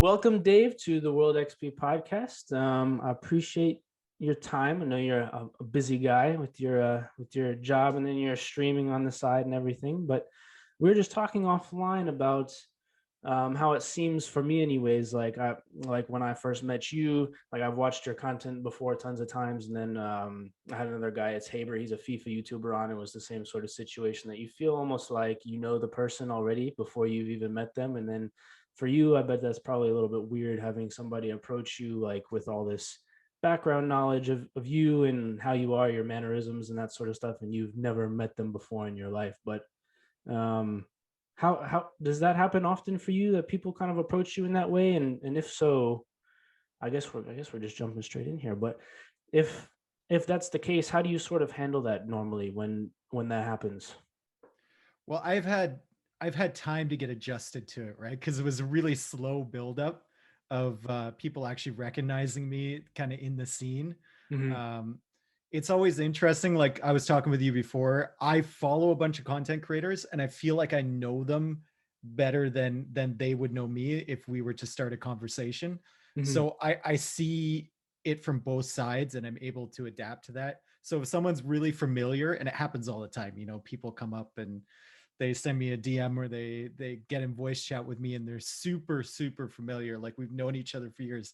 welcome, Dave, to the World XP podcast. I appreciate your time. I know you're a busy guy with your job, and then you're streaming on the side and everything. But we were just talking offline about how it seems for me, anyways. Like when I first met you, like I've watched your content before tons of times, and then I had another guy. It's Haber. He's a FIFA YouTuber on. It was the same sort of situation that you feel almost like you know the person already before you've even met them, and then for you, I bet that's probably a little bit weird having somebody approach you like with all this background knowledge of you and how you are, your mannerisms and that sort of stuff, and you've never met them before in your life. But um, how does that happen often for you that people kind of approach you in that way? And if so, I guess we're just jumping straight in here. But if if that's the case, how do you sort of handle that normally when that happens? Well, I've had time to get adjusted to it, right? Because it was a really slow buildup of people actually recognizing me kind of in the scene. Hmm. Um, it's always interesting. Like I was talking with you before, I follow a bunch of content creators, and I feel like I know them better than they would know me if we were to start a conversation. Hmm. So I see it from both sides, and I'm able to adapt to that. So if someone's really familiar, and it happens all the time, people come up and they send me a DM or they get in voice chat with me and they're super familiar, like we've known each other for years.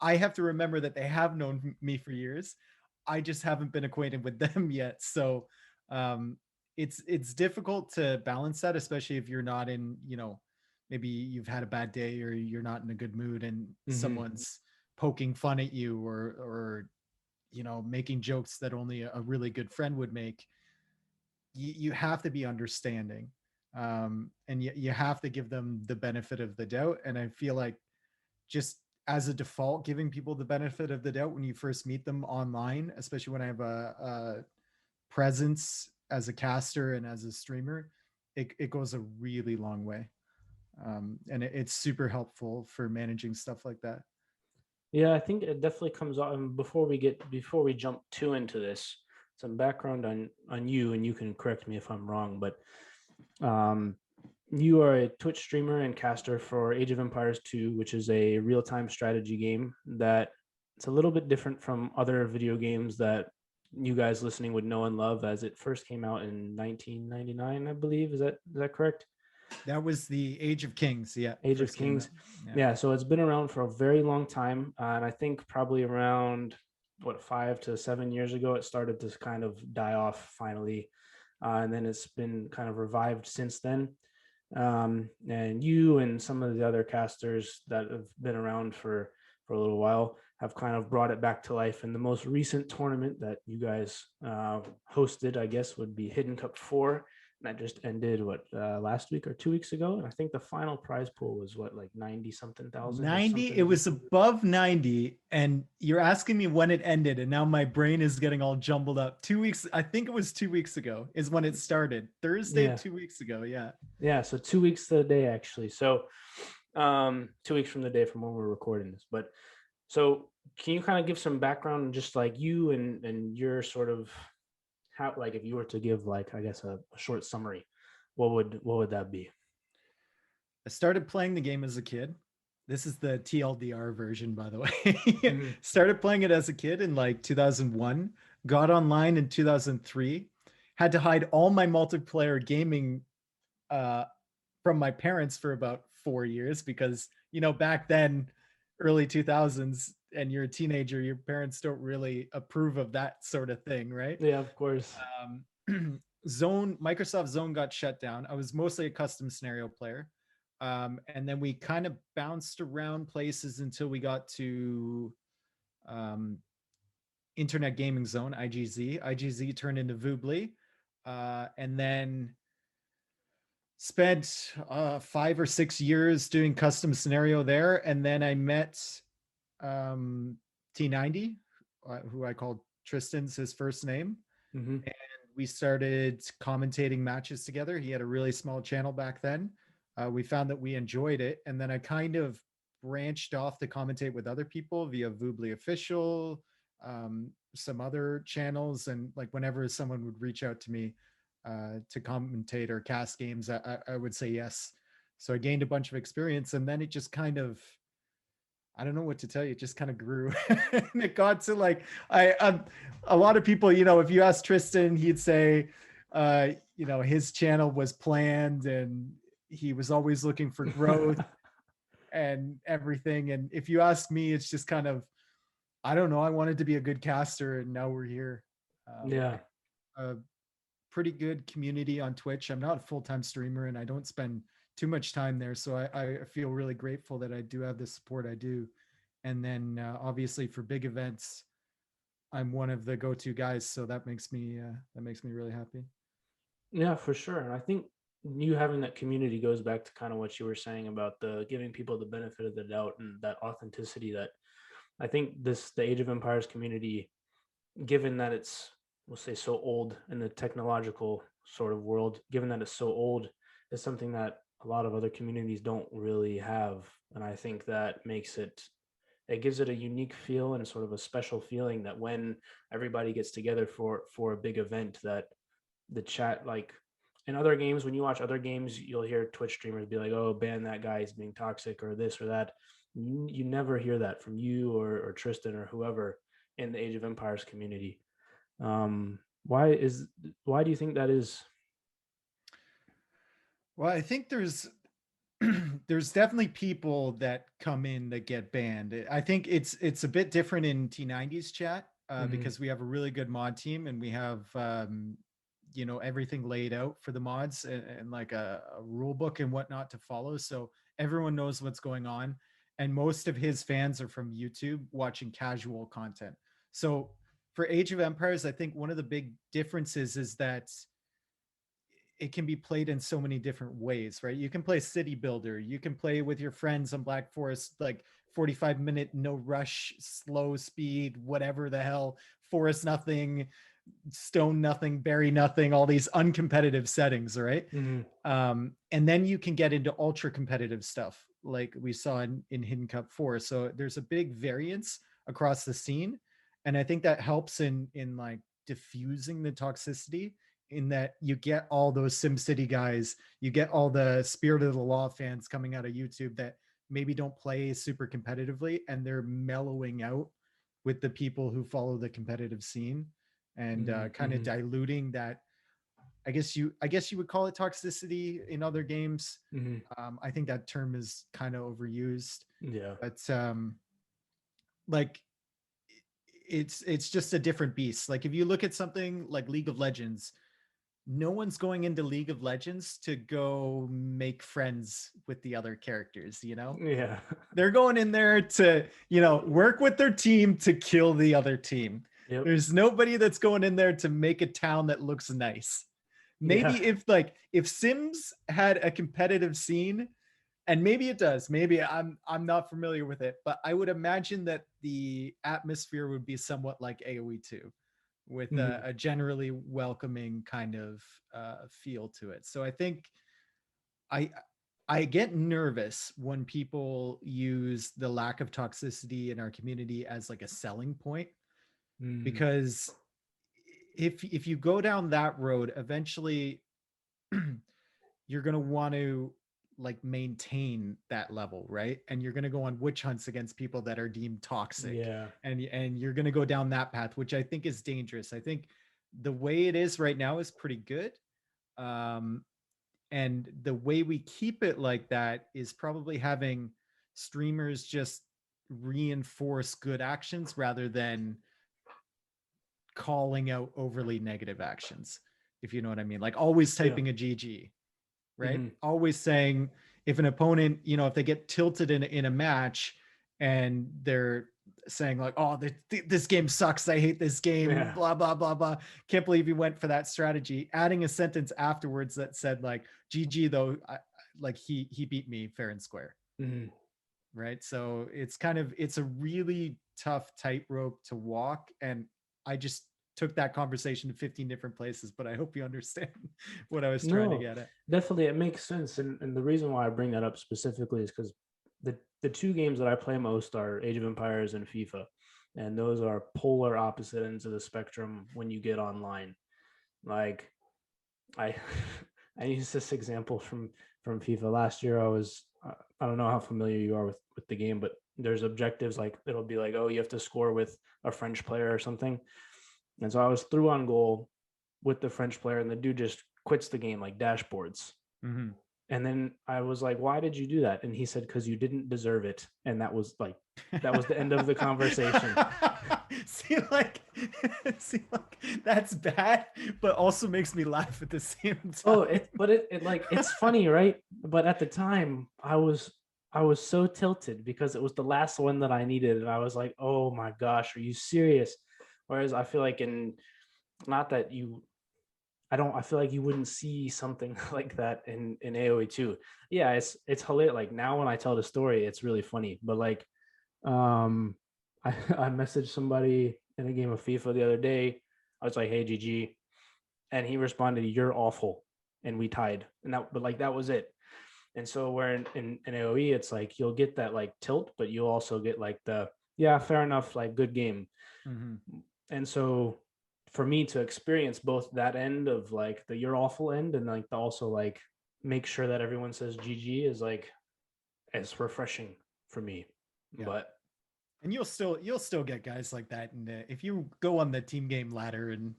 I have to remember that they have known me for years. I just haven't been acquainted with them yet. So um it's difficult to balance that, especially if you're not in, maybe you've had a bad day or you're not in a good mood and Hmm. someone's poking fun at you or making jokes that only a really good friend would make. You have to be understanding, and you have to give them the benefit of the doubt. And I feel like just as a default, giving people the benefit of the doubt when you first meet them online, especially when I have a presence as a caster and as a streamer, it goes a really long way. And it's super helpful for managing stuff like that. Yeah, I think it definitely comes on before we jump too into this, some background on you, and you can correct me if I'm wrong, but um, you are a Twitch streamer and caster for Age of Empires 2, which is a real-time strategy game that it's a little bit different from other video games that you guys listening would know and love, as it first came out in 1999, I believe. Is that correct? That was the Age of Kings. Yeah, Age of first came Kings. out. Yeah. Yeah, so it's been around for a very long time, and I think probably around 5 to 7 years ago, it started to kind of die off finally, and then it's been kind of revived since then. And you and some of the other casters that have been around for a little while have kind of brought it back to life. And the most recent tournament that you guys hosted, I guess, would be Hidden Cup 4, that just ended last week or 2 weeks ago, and I think the final prize pool was like 90 something thousand or 90, it something. was above 90, and you're asking me when it ended, and now my brain is getting all jumbled up. 2 weeks, I think it was 2 weeks ago is when it started. Thursday of Yeah, 2 weeks ago. Yeah. yeah, so 2 weeks to the day actually. So 2 weeks from the day from when we're recording this. But so can you kind of give some background, just like you and your sort of, how, like, if you were to give, like, I guess a short summary, what would that be? I started playing the game as a kid. This is the TLDR version, by the way. Hmm. Started playing it as a kid in like 2001, got online in 2003, had to hide all my multiplayer gaming uh, from my parents for about 4 years because, back then, early 2000s, and you're a teenager, your parents don't really approve of that sort of thing, right? Yeah, of course. Microsoft Zone got shut down. I was mostly a custom scenario player. And then we kind of bounced around places until we got to um, Internet Gaming Zone, IGZ. IGZ turned into Voobly. And then spent 5 or 6 years doing custom scenario there. And then I met T90, who I called Tristan's his first name. Hmm. And we started commentating matches together. He had a really small channel back then. We found that we enjoyed it. And then I kind of branched off to commentate with other people via Voobly Official, some other channels. And like whenever someone would reach out to me to commentate or cast games, I would say yes. So I gained a bunch of experience. And then it just kind of I don't know what to tell you. It just kind of grew. And it got to like a lot of people, if you ask Tristan, he'd say his channel was planned and he was always looking for growth and everything. And if you ask me, it's just kind of, I don't know. I wanted to be a good caster and now we're here. Yeah. A pretty good community on Twitch. I'm not a full-time streamer and I don't spend too much time there. So I feel really grateful that I do have the support I do. And then obviously for big events, I'm one of the go-to guys. So that makes me really happy. Yeah, for sure. And I think you having that community goes back to kind of what you were saying about the giving people the benefit of the doubt and that authenticity that I think the Age of Empires community, given that it's, we'll say, so old in the technological sort of world, given that it's so old, is something that a lot of other communities don't really have. And I think that it gives it a unique feel and sort of a special feeling that when everybody gets together for a big event, that the chat, like in other games, when you watch other games, you'll hear Twitch streamers be like, oh, ban that guy, he's being toxic or this or that. You never hear that from you or Tristan or whoever in the Age of Empires community. um why do you think that is? Well, I think there's there's definitely people that come in that get banned. I think it's a bit different in T90's chat Hmm. because we have a really good mod team and we have everything laid out for the mods and like a rule book and whatnot to follow. So everyone knows what's going on. And most of his fans are from YouTube watching casual content. So for Age of Empires, I think one of the big differences is that it can be played in so many different ways, right? You can play city builder, you can play with your friends on Black Forest, like 45-minute, no rush, slow speed, whatever the hell, forest nothing, stone nothing, berry nothing, all these uncompetitive settings, right? Hmm. And then you can get into ultra competitive stuff like we saw in Hidden Cup 4. So there's a big variance across the scene. And I think that helps in like diffusing the toxicity in that you get all those SimCity guys, you get all the Spirit of the Law fans coming out of YouTube that maybe don't play super competitively and they're mellowing out with the people who follow the competitive scene and kind of Hmm. diluting that. I guess you would call it toxicity in other games. Hmm. I think that term is kind of overused, Yeah. but like it's just a different beast. Like if you look at something like League of Legends, no one's going into League of Legends to go make friends with the other characters, Yeah. They're going in there to, work with their team to kill the other team. Yep. There's nobody that's going in there to make a town that looks nice. Yeah. Maybe if Sims had a competitive scene, and maybe it does, maybe I'm not familiar with it, but I would imagine that the atmosphere would be somewhat like AoE 2 with Hmm. a generally welcoming kind of feel to it. So I think I I get nervous when people use the lack of toxicity in our community as like a selling point Hmm. because if you go down that road, eventually you're going to want to like maintain that level, right? And you're going to go on witch hunts against people that are deemed toxic, Yeah. and you're going to go down that path, which I think is dangerous. I think the way it is right now is pretty good. Um, and the way we keep it like that is probably having streamers just reinforce good actions rather than calling out overly negative actions, if you know what I mean. Like always Yeah. typing a GG, right? Hmm. Always saying if an opponent, if they get tilted in a match and they're saying like, oh, this game sucks, I hate this game, Yeah. blah blah blah blah, can't believe you went for that strategy, adding a sentence afterwards that said like, GG though, like he beat me fair and square, Hmm. right? So it's a really tough tightrope to walk, and I just took that conversation to 15 different places, but I hope you understand what I was trying to No, get at. definitely it makes sense. And the reason why I bring that up specifically is because the two games that I play most are Age of Empires and FIFA. And those are polar opposite ends of the spectrum when you get online. Like I I use this example from FIFA last year. I don't know how familiar you are with the game, but there's objectives like it'll be like, oh, you have to score with a French player or something. And so I was through on goal with the French player, and the dude just quits the game like dashboards. Mhm. And then I was like, why did you do that? And he said, because you didn't deserve it. And that was the end of the conversation. see like see like that's bad, but also makes me laugh at the same Oh, time. it like it's funny, right? But at the time, I was so tilted because it was the last one that I needed, and I was like, oh my gosh, are you serious? Whereas I feel like in not that you I feel like you wouldn't see something like that in AoE too. Yeah, it's hilarious. Like now when I tell the story, it's really funny. But like um I messaged somebody in a game of FIFA the other day. I was like, hey GG, and he responded, "You're awful," and we tied. And that, but like that was it. And so where in AOE, it's like you'll get that like tilt, but you'll also get like the yeah, fair enough, like good game. Mhm. And so for me to experience both that end of like the you're awful end and like the also like make sure that everyone says GG is like as refreshing for me. Yeah. But And you'll still get guys like that, and if you go on the team game ladder and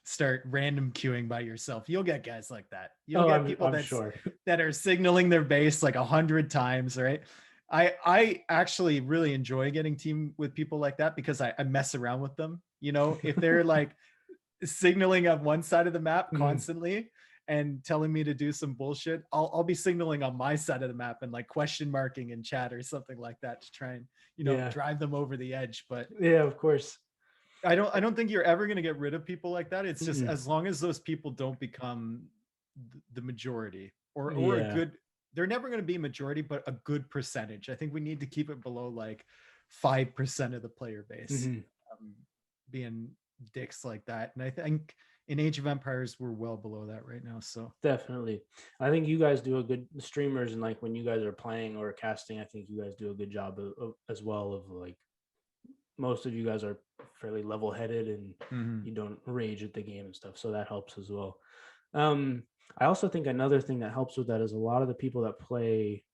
start random queuing by yourself, you'll get guys like that. You'll oh, get people I'm sure. that are signaling their base like 100 times, right? I actually really enjoy getting team with people like that because I mess around with them. You know, if they're like signaling on one side of the map Mhm. constantly and telling me to do some bullshit, I'll be signaling on my side of the map and like question marking in chat or something like that to try and Yeah. drive them over the edge. But Yeah, of course. I don't think you're ever going to get rid of people like that. It's just Mm-mm. as long as those people don't become the majority or a Yeah. good, they're never going to be majority, but a good percentage. I think we need to keep it below like 5% of the player base Mhm. um, being dicks like that. And I think in Age of Empires we're well below that right now. So Definitely. I think you guys do a good streamers, and like when you guys are playing or casting, I think you guys do a good job as well of like most of you guys are fairly level headed and mhm. you don't rage at the game and stuff. So that helps as well. Um, I also think another thing that helps with that is a lot of the people that play,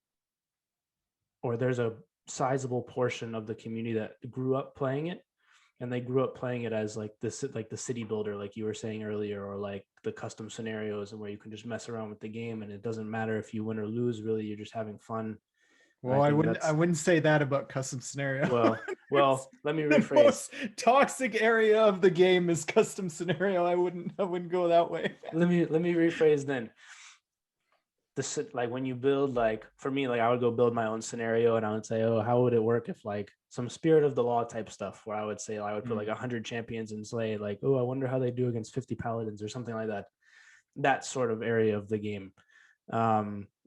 or there's a sizable portion of the community that grew up playing it, and they grew up playing it as like this like the city builder like you were saying earlier, or like the custom scenarios and where you can just mess around with the game and it doesn't matter if you win or lose, really you're just having fun. And I Well, I think wouldn't I that's wouldn't say that about custom scenario. well, let me The rephrase. most toxic area of the game is custom scenario. I wouldn't go that way. Let me rephrase then. The like when you build, like for me, like I would go build my own scenario and I would say, oh, how would it work if like some spirit of the law type stuff where I would say I would put like Mm. 100 champions and say like, oh, I wonder how they do against 50 paladins or something like that. That sort of area of the game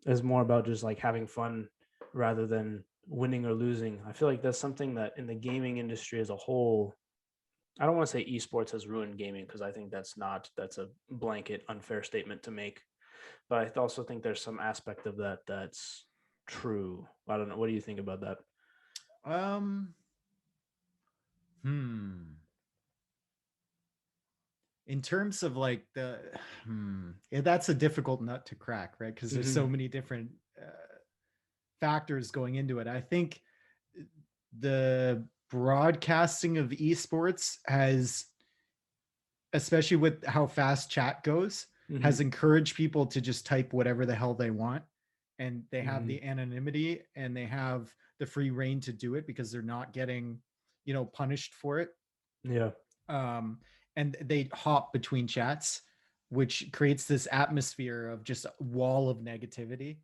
is more about just like having fun rather than winning or losing. I feel like that's something that in the gaming industry as a whole, I don't want to say esports has ruined gaming because I think that's a blanket unfair statement to make. But I also think there's some aspect of that that's true. I don't know. What do you think about that? Um, hmm. In terms of like yeah, that's a difficult nut to crack, right? Because there's Mm-hmm. so many different factors going into it. I think the broadcasting of esports has, especially with how fast chat goes, Mm-hmm. has encouraged people to just type whatever the hell they want. And they have Mm-hmm. the anonymity and they have the free reign to do it because they're not getting, punished for it. Yeah. Um, and they hop between chats, which creates this atmosphere of just a wall of negativity.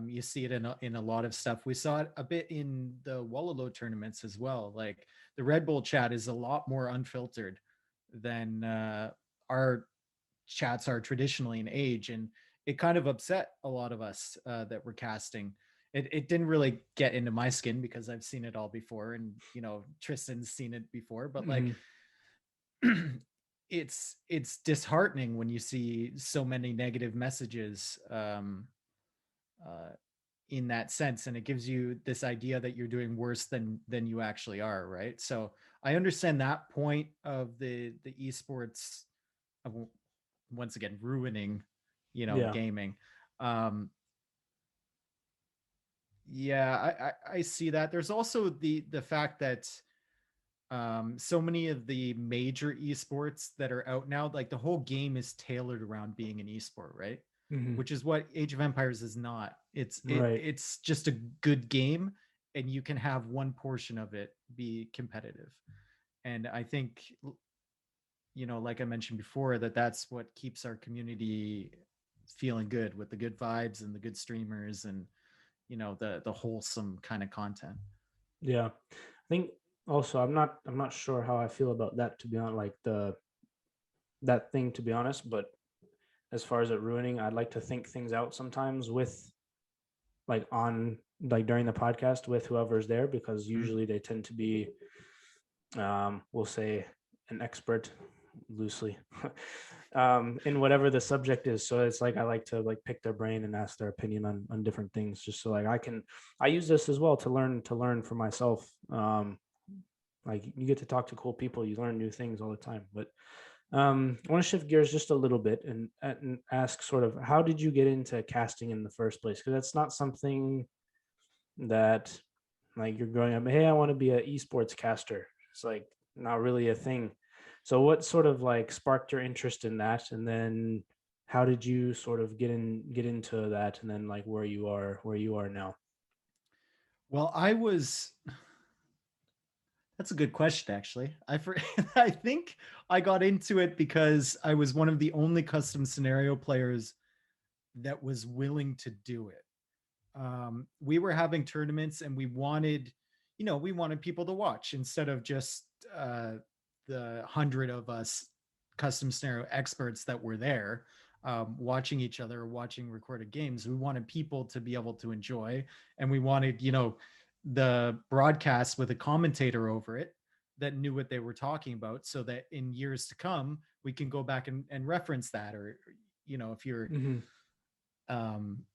You see it in a lot of stuff. We saw it a bit in the Wallalo tournaments as well. Like the Red Bull chat is a lot more unfiltered than our chats are traditionally in Age, and it kind of upset a lot of us that were casting. It didn't really get into my skin because I've seen it all before, and Tristan's seen it before, but like Mm-hmm. it's disheartening when you see so many negative messages uh, in that sense, and it gives you this idea that you're doing worse than you actually are, right? So I understand that point of the esports of, once again, ruining Yeah. gaming. um Yeah, I see that. There's also the fact that so many of the major esports that are out now, like the whole game is tailored around being an esport, right? Hmm. Which is what Age of Empires is not. Right. It's just a good game, and you can have one portion of it be competitive. And I think, like I mentioned before, that's what keeps our community feeling good, with the good vibes and the good streamers, and the wholesome kind of content. Yeah. I think also I'm not sure how I feel about that, to be honest, like the that thing, to be honest, but as far as it ruining, I'd like to think things out sometimes with like on like during the podcast with whoever's there, because Mhm. usually they tend to be we'll say an expert loosely in whatever the subject is. So it's like I like to like pick their brain and ask their opinion on different things, just so like I use this as well to learn for myself. Like you get to talk to cool people, you learn new things all the time. But I want to shift gears just a little bit and ask sort of how did you get into casting in the first place? Because that's not something that like you're growing up, hey, I want to be an esports caster. It's like not really a thing. So what sort of like sparked your interest in that? And then how did you sort of get into that, and then like where you are now? Well, that's a good question, actually. I think I got into it because I was one of the only custom scenario players that was willing to do it. We were having tournaments, and we wanted people to watch instead of just the 100 of us custom scenario experts that were there, watching each other or watching recorded games. We wanted people to be able to enjoy, and we wanted, the broadcast with a commentator over it that knew what they were talking about, so that in years to come we can go back and reference that. Or, if you're Mm-hmm. um,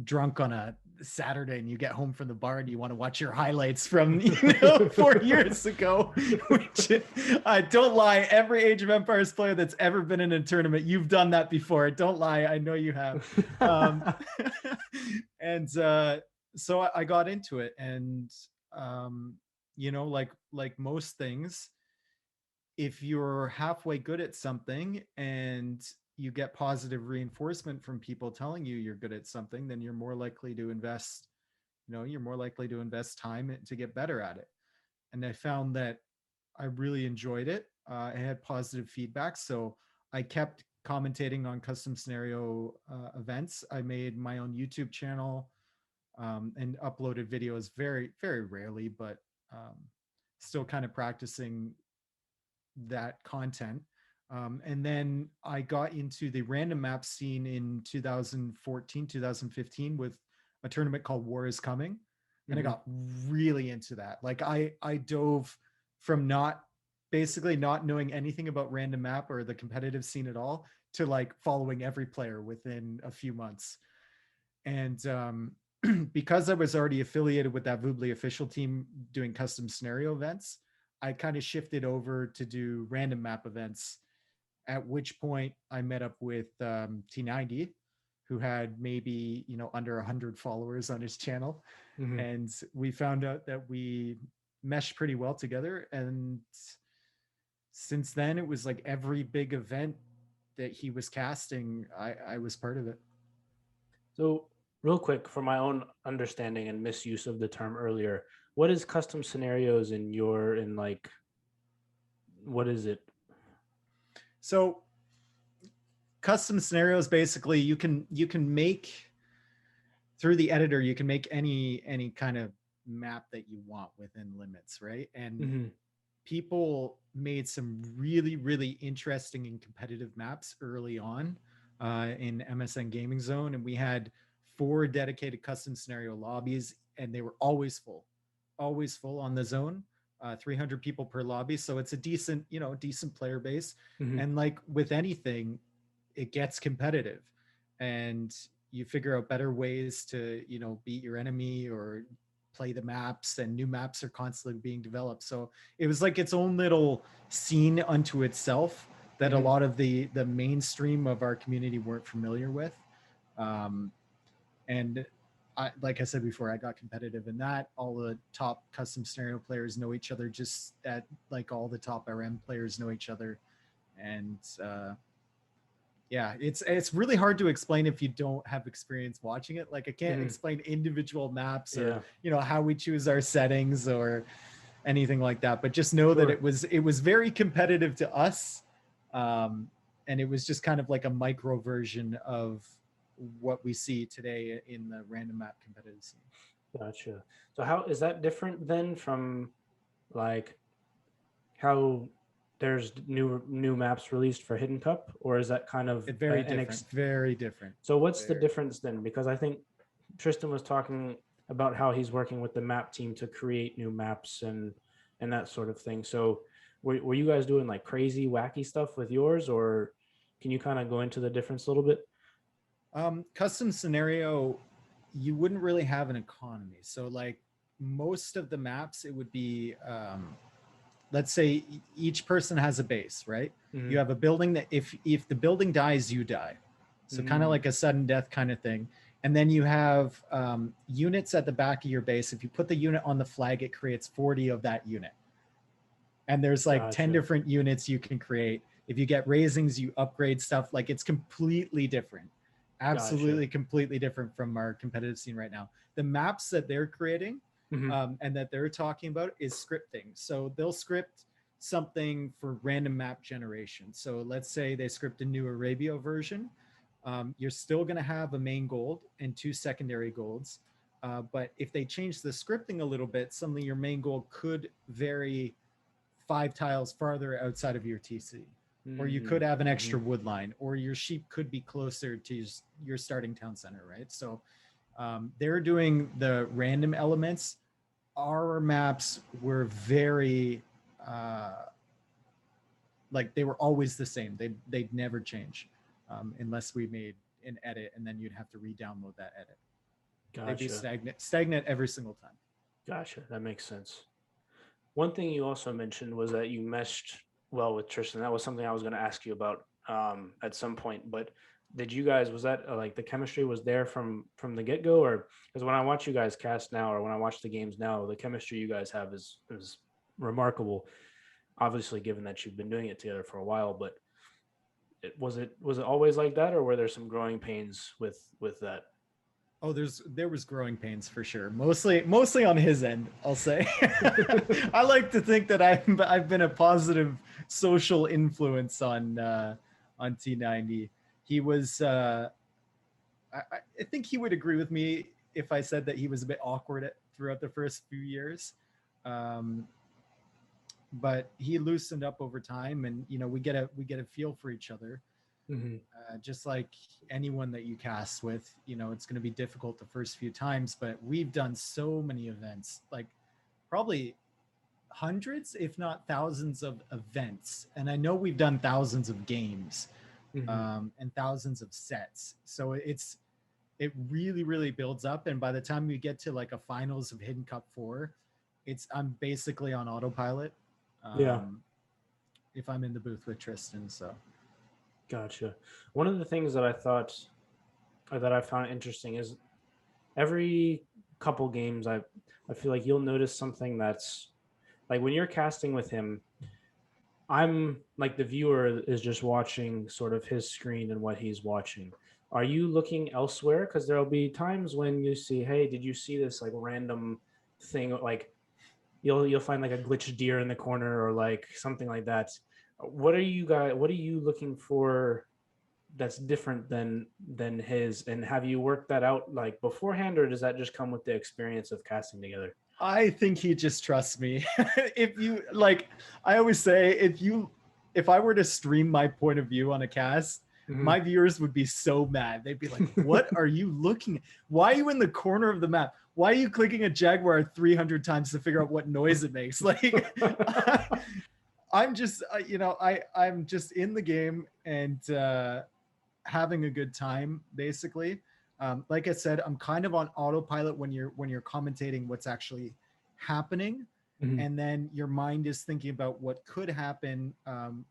drunk on a Saturday and you get home from the bar and you want to watch your highlights from 4 years ago, which, don't lie, every Age of Empires player that's ever been in a tournament, you've done that before. Don't lie, I know you have. um, and so I got into it, and like most things, if you're halfway good at something and you get positive reinforcement from people telling you you're good at something, then you're more likely to invest, time to get better at it. And I found that I really enjoyed it. I had positive feedback, so I kept commentating on custom scenario events. I made my own YouTube channel, and uploaded videos very, very rarely, but um, still kind of practicing that content. And then I got into the random map scene in 2014, 2015 with a tournament called War is Coming. And I Mm-hmm. got really into that. Like I dove from basically not knowing anything about random map or the competitive scene at all, to like following every player within a few months. And because I was already affiliated with that Vubli official team doing custom scenario events, I kind of shifted over to do random map events. At which point I met up with T90, who had maybe under 100 followers on his channel, Mm-hmm. and we found out that we meshed pretty well together. And since then, it was like every big event that he was casting, I was part of it. So real quick, for my own understanding and misuse of the term earlier, what is custom scenarios in like what is it? So custom scenarios, basically, you can make through the editor, you can make any kind of map that you want within limits, right? And Mm-hmm. people made some really, really interesting and competitive maps early on in MSN Gaming Zone, and we had 4 dedicated custom scenario lobbies, and they were always full on the zone. 300 people per lobby, so it's a decent player base. Mm-hmm. And like with anything, it gets competitive, and you figure out better ways to beat your enemy or play the maps, and new maps are constantly being developed. So it was like its own little scene unto itself that a Mm-hmm. lot of the mainstream of our community weren't familiar with. And like I said before, I got competitive in that. All the top custom scenario players know each other, just at like all the top RM players know each other. And yeah, it's really hard to explain if you don't have experience watching it. Like I can't Mhm. explain individual maps or Yeah, how we choose our settings or anything like that. But just know that sure. it was very competitive to us, um, and it was just kind of like a micro version of what we see today in the random map competitive scene. Gotcha. So how is that different then from like how there's new maps released for Hidden Cup, or is that kind of It very different, very different, so what's the very. difference then? Because I think Tristan was talking about how he's working with the map team to create new maps and that sort of thing. So were you guys doing like crazy wacky stuff with yours, or can you kind of go into the difference a little bit? Custom scenario, you wouldn't really have an economy. So like most of the maps, it would be let's say each person has a base, right? You Mm-hmm. have a building that if the building dies, you die. So kind of Mm, like a sudden death kind of thing. And then you have units at the back of your base. If you put the unit on the flag, it creates 40 of that unit. And there's like 10 gotcha. different units you can create. If you get raisings, you upgrade stuff. Like it's completely different. Gotcha. Absolutely completely different from our competitive scene right now. The maps that they're creating Mm-hmm. and that they're talking about is scripting. So they'll script something for random map generation. So let's say they script a new Arabia version. You're still going to have a main gold and two secondary golds. But if they change the scripting a little bit, suddenly your main gold could vary 5 tiles farther outside of your TC. Or you Mm-hmm. could have an Mm-hmm. extra wood line, or your sheep could be closer to your starting town center, right? So they're doing the random elements. Our maps were very like they were always the same. They'd never change unless we made an edit, and then you'd have to re-download that edit. They'd be Gotcha. stagnant every single time. Gotcha. That makes sense. One thing you also mentioned was that you meshed well with Tristan. That was something I was going to ask you about at some point. But did you guys, was that like the chemistry was there from the get go, or because when I watch you guys cast now, or when I watch the games now, the chemistry you guys have is remarkable. Obviously, given that you've been doing it together for a while, but it was it always like that, or were there some growing pains with that? Oh, there was growing pains for sure. Mostly on his end, I'll say. I like to think that I've been a positive social influence on T90. He was I think he would agree with me if I said that he was a bit awkward throughout the first few years. Um, but he loosened up over time, and we get a feel for each other. Mm-hmm. Just like anyone that you cast with, it's going to be difficult the first few times, but we've done so many events, like probably hundreds, if not thousands of events. And I know we've done thousands of games Mm-hmm. and thousands of sets. So it really, really builds up. And by the time we get to like a finals of Hidden Cup 4, I'm basically on autopilot Yeah. um, if I'm in the booth with Tristan. So Gotcha. One of the things that I thought or that I found interesting is every couple games I feel like you'll notice something that's like when you're casting with him, I'm like the viewer is just watching sort of his screen and what he's watching. Are you looking elsewhere? Because there'll be times when you see, hey, did you see this like random thing? Like you'll find like a glitched deer in the corner or like something like that. What are you looking for that's different than his, and have you worked that out like beforehand, or does that just come with the experience of casting together? I think he just trusts me. If you like, I always say, if I were to stream my point of view on a cast, Mm-hmm. my viewers would be so mad. They'd be like, "What are you looking at? Why are you in the corner of the map? Why are you clicking a Jaguar 300 times to figure out what noise it makes?" Like, I'm just, I'm just in the game and having a good time, basically. Like I said, I'm kind of on autopilot when you're commentating what's actually happening, Mm-hmm. and then your mind is thinking about what could happen,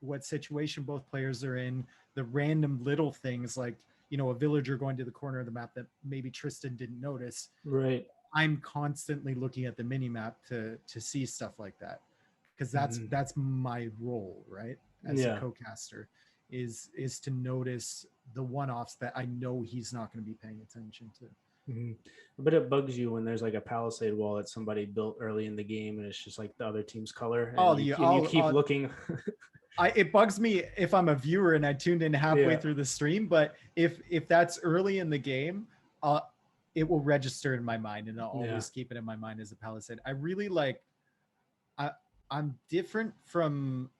what situation both players are in, the random little things like a villager going to the corner of the map that maybe Tristan didn't notice. Right. I'm constantly looking at the mini map to see stuff like that, because Mhm. that's my role, right? As a Yeah. co-caster, is to notice the one-offs that I know he's not going to be paying attention to. Mhm. But it bugs you when there's like a palisade wall that somebody built early in the game, and it's just like the other team's color, and Oh, you keep looking. it bugs me if I'm a viewer and I tuned in halfway Yeah. through the stream, but if that's early in the game, uh, it will register in my mind, and I'll Yeah. always keep it in my mind as a palisade. I really like. I I'm different from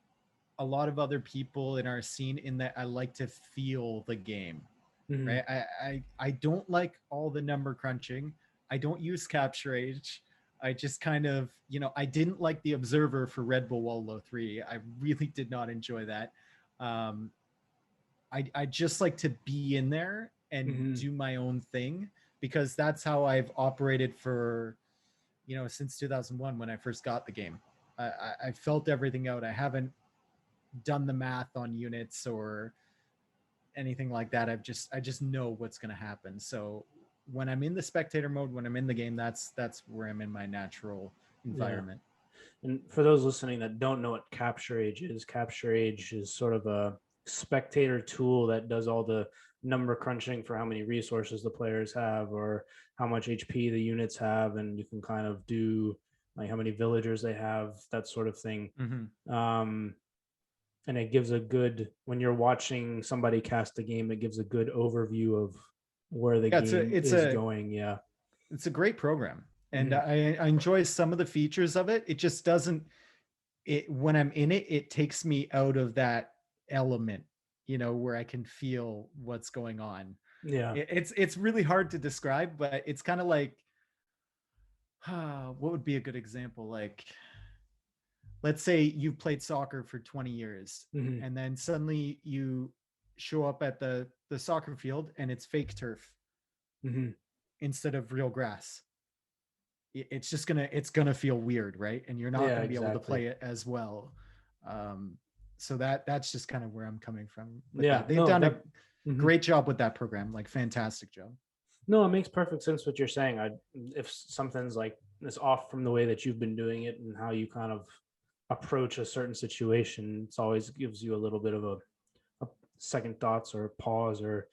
a lot of other people in our scene in that I like to feel the game, Mhm. right? I don't like all the number crunching. I don't use capture age. I just kind of, I didn't like the observer for Red Bull Wallow 3. I really did not enjoy that. Um, I just like to be in there and Mhm. do my own thing, because that's how I've operated for, since 2001 when I first got the game. I felt everything out. I haven't done the math on units or anything like that. I just know what's going to happen. So when I'm in the spectator mode, when I'm in the game, that's where I'm in my natural Yeah. environment. And for those listening that don't know what Capture Age is sort of a spectator tool that does all the number crunching for how many resources the players have or how much HP the units have, and you can kind of do like how many villagers they have, that sort of thing. Mm-hmm. Um, and it gives a good, when you're watching somebody cast the game, it gives a good overview of where the Yeah, game is going. Yeah. it's a great program, and Mhm. I enjoy some of the features of it. It just doesn't. It when I'm in it, it takes me out of that element, where I can feel what's going on. Yeah. It's really hard to describe, but it's kind of like, what would be a good example? Like, let's say you've played soccer for 20 years, Mhm. and then suddenly you show up at the soccer field and it's fake turf Mhm. instead of real grass. It's gonna feel weird, right? And you're not Yeah, gonna be able to exactly. play it as well. um, so that's just kind of where I'm coming from with Yeah, that. They've no, done a that mhm. great job with that program, like fantastic job. No, it makes perfect sense what you're saying. If something's like this off from the way that you've been doing it and how you kind of approach a certain situation, it's always gives you a little bit of a second thoughts or pause or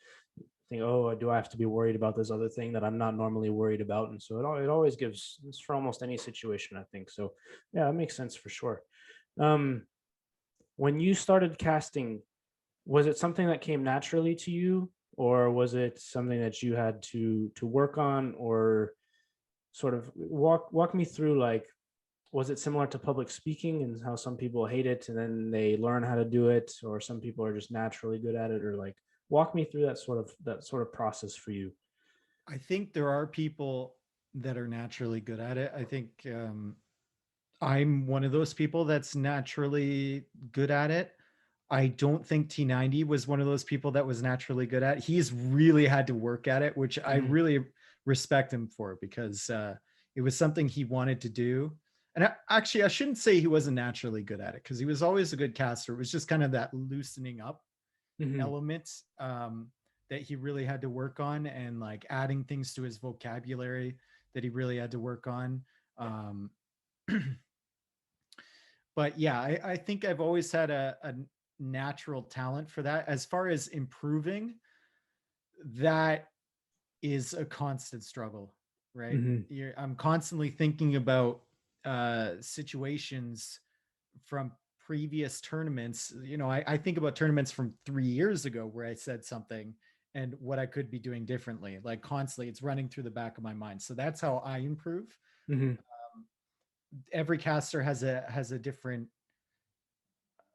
think, oh, do I have to be worried about this other thing that I'm not normally worried about? And so it always gives, it's for almost any situation, I think. So yeah, it makes sense for sure. Um, when you started casting, was it something that came naturally to you, or was it something that you had to work on, or sort of walk me through, like, was it similar to public speaking and how some people hate it and then they learn how to do it, or some people are just naturally good at it, or like walk me through that sort of process for you. I think there are people that are naturally good at it. I think I'm one of those people that's naturally good at it. I don't think T90 was one of those people that was naturally good at it. He's really had to work at it, which I Mhm. really respect him for, because it was something he wanted to do. And actually, I shouldn't say he wasn't naturally good at it, because he was always a good caster. It was just kind of that loosening up Mhm. element that he really had to work on, and like adding things to his vocabulary that he really had to work on. Um, but yeah, I think I've always had a natural talent for that. As far as improving, that is a constant struggle, right? Mhm. I'm constantly thinking about situations from previous tournaments. I think about tournaments from 3 years ago where I said something and what I could be doing differently. Like constantly, it's running through the back of my mind. So that's how I improve. Mhm. Every caster has a different